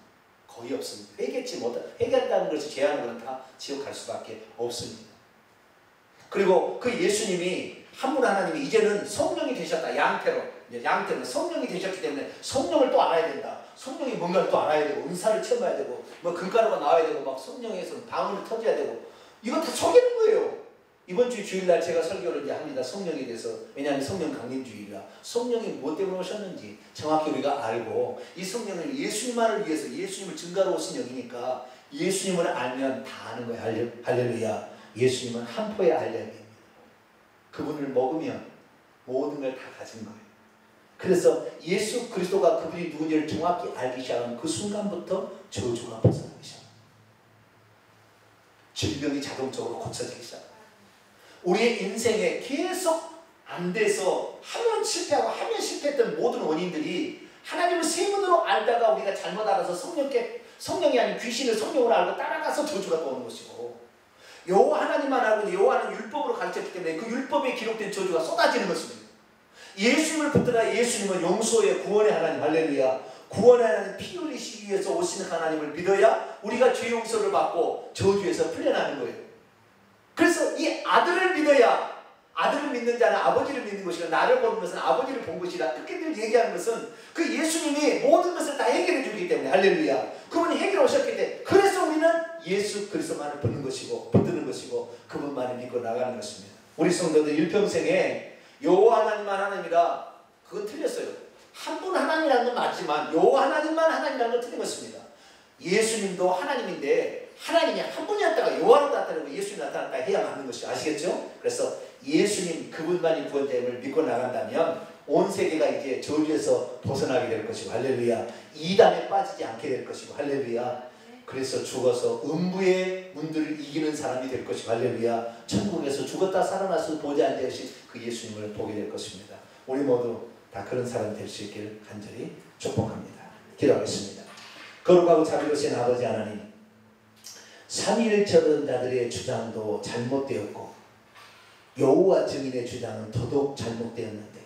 거의 없습니다. 회개한다는 것을 제한하는 건 다 지옥 갈 수밖에 없습니다. 그리고 그 예수님이 한 분 하나님이 이제는 성령이 되셨다. 양태로 성령이 되셨기 때문에 성령을 또 알아야 된다. 성령이 뭔가를 또 알아야 되고 은사를 체험해야 되고 뭐 금가루가 나와야 되고 막 성령에서 방언을 터져야 되고 이건 다 속이는 거예요. 이번 주 주일날 제가 설교를 이제 합니다. 성령에 대해서. 왜냐하면 성령 강림주일이라 성령이 무엇 때문에 오셨는지 정확히 우리가 알고 이 성령은 예수님만을 위해서 예수님을 증거로 오신 영이니까 예수님을 알면 다 아는 거예요. 할렐루야. 예수님은 한 포의 알약입니다. 그분을 먹으면 모든 걸 다 가진 거예요. 그래서 예수 그리스도가 그분이 누군지를 정확히 알기 시작한 그 순간부터 저주가 벗어나기 시작합니다. 질병이 자동적으로 고쳐지기 시작합니다. 우리의 인생에 계속 안 돼서 하면 실패하고 하면 실패했던 모든 원인들이 하나님을 세문으로 알다가 우리가 잘못 알아서 성령이 아닌 귀신을 성령으로 알고 따라가서 저주가 떠오는 것이고, 여호와 하나님만 알고 여호와는 율법으로 가르쳤기 때문에 그 율법에 기록된 저주가 쏟아지는 것입니다. 예수님을 붙들어 예수님은 용서의 구원의 하나님, 할렐루야. 구원의 하나님, 피 흘리시기 위해서 오시는 하나님을 믿어야 우리가 죄 용서를 받고 저주에서 풀려나는 거예요. 그래서 이 아들을 믿어야, 아들을 믿는 자는 아버지를 믿는 것이라, 나를 보는 것은 아버지를 본 것이라, 그렇게 늘 얘기하는 것은 그 예수님이 모든 것을 다 해결해 주기 때문에, 할렐루야. 그분이 해결해 오셨기 때문에, 그래서 우리는 예수 그리스도만을 붙드는 것이고 그분만을 믿고 나가는 것입니다. 우리 성도들 일평생에 여호와 하나님만 하나님이라, 그건 틀렸어요. 한 분 하나님이라는 건 맞지만 여호와 하나님만 하나님이라는 건 틀린 것입니다. 예수님도 하나님인데 하나님이 한 분이었다가 여호와로 나타나고 예수님이 나타났다 해야 맞는 것이, 아시겠죠? 그래서 예수님 그분만이 구원자임을 믿고 나간다면 온 세계가 이제 저주에서 벗어나게 될 것이고, 할렐루야. 이단에 빠지지 않게 될 것이고, 할렐루야. 그래서 죽어서 음부의 문들을 이기는 사람이 될 것이고, 할렐루야. 천국에서 죽었다 살아나서 보좌에 앉으신 그 예수님을 보게 될 것입니다. 우리 모두 다 그런 사람이 될 수 있기를 간절히 축복합니다. 기도하겠습니다. 거룩하고 자비로우신 아버지 하나님, 삼위일체던 자들의 주장도 잘못되었고 여호와 증인의 주장은 더더욱 잘못되었는데,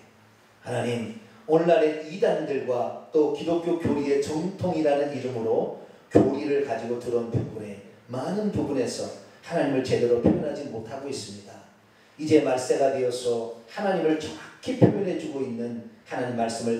하나님, 오늘날의 이단들과 또 기독교 교리의 정통이라는 이름으로 교리를 가지고 들어온 부분에 많은 부분에서 하나님을 제대로 표현하지 못하고 있습니다. 이제 말세가 되어서 하나님을 정확히 표현해주고 있는 하나님 말씀을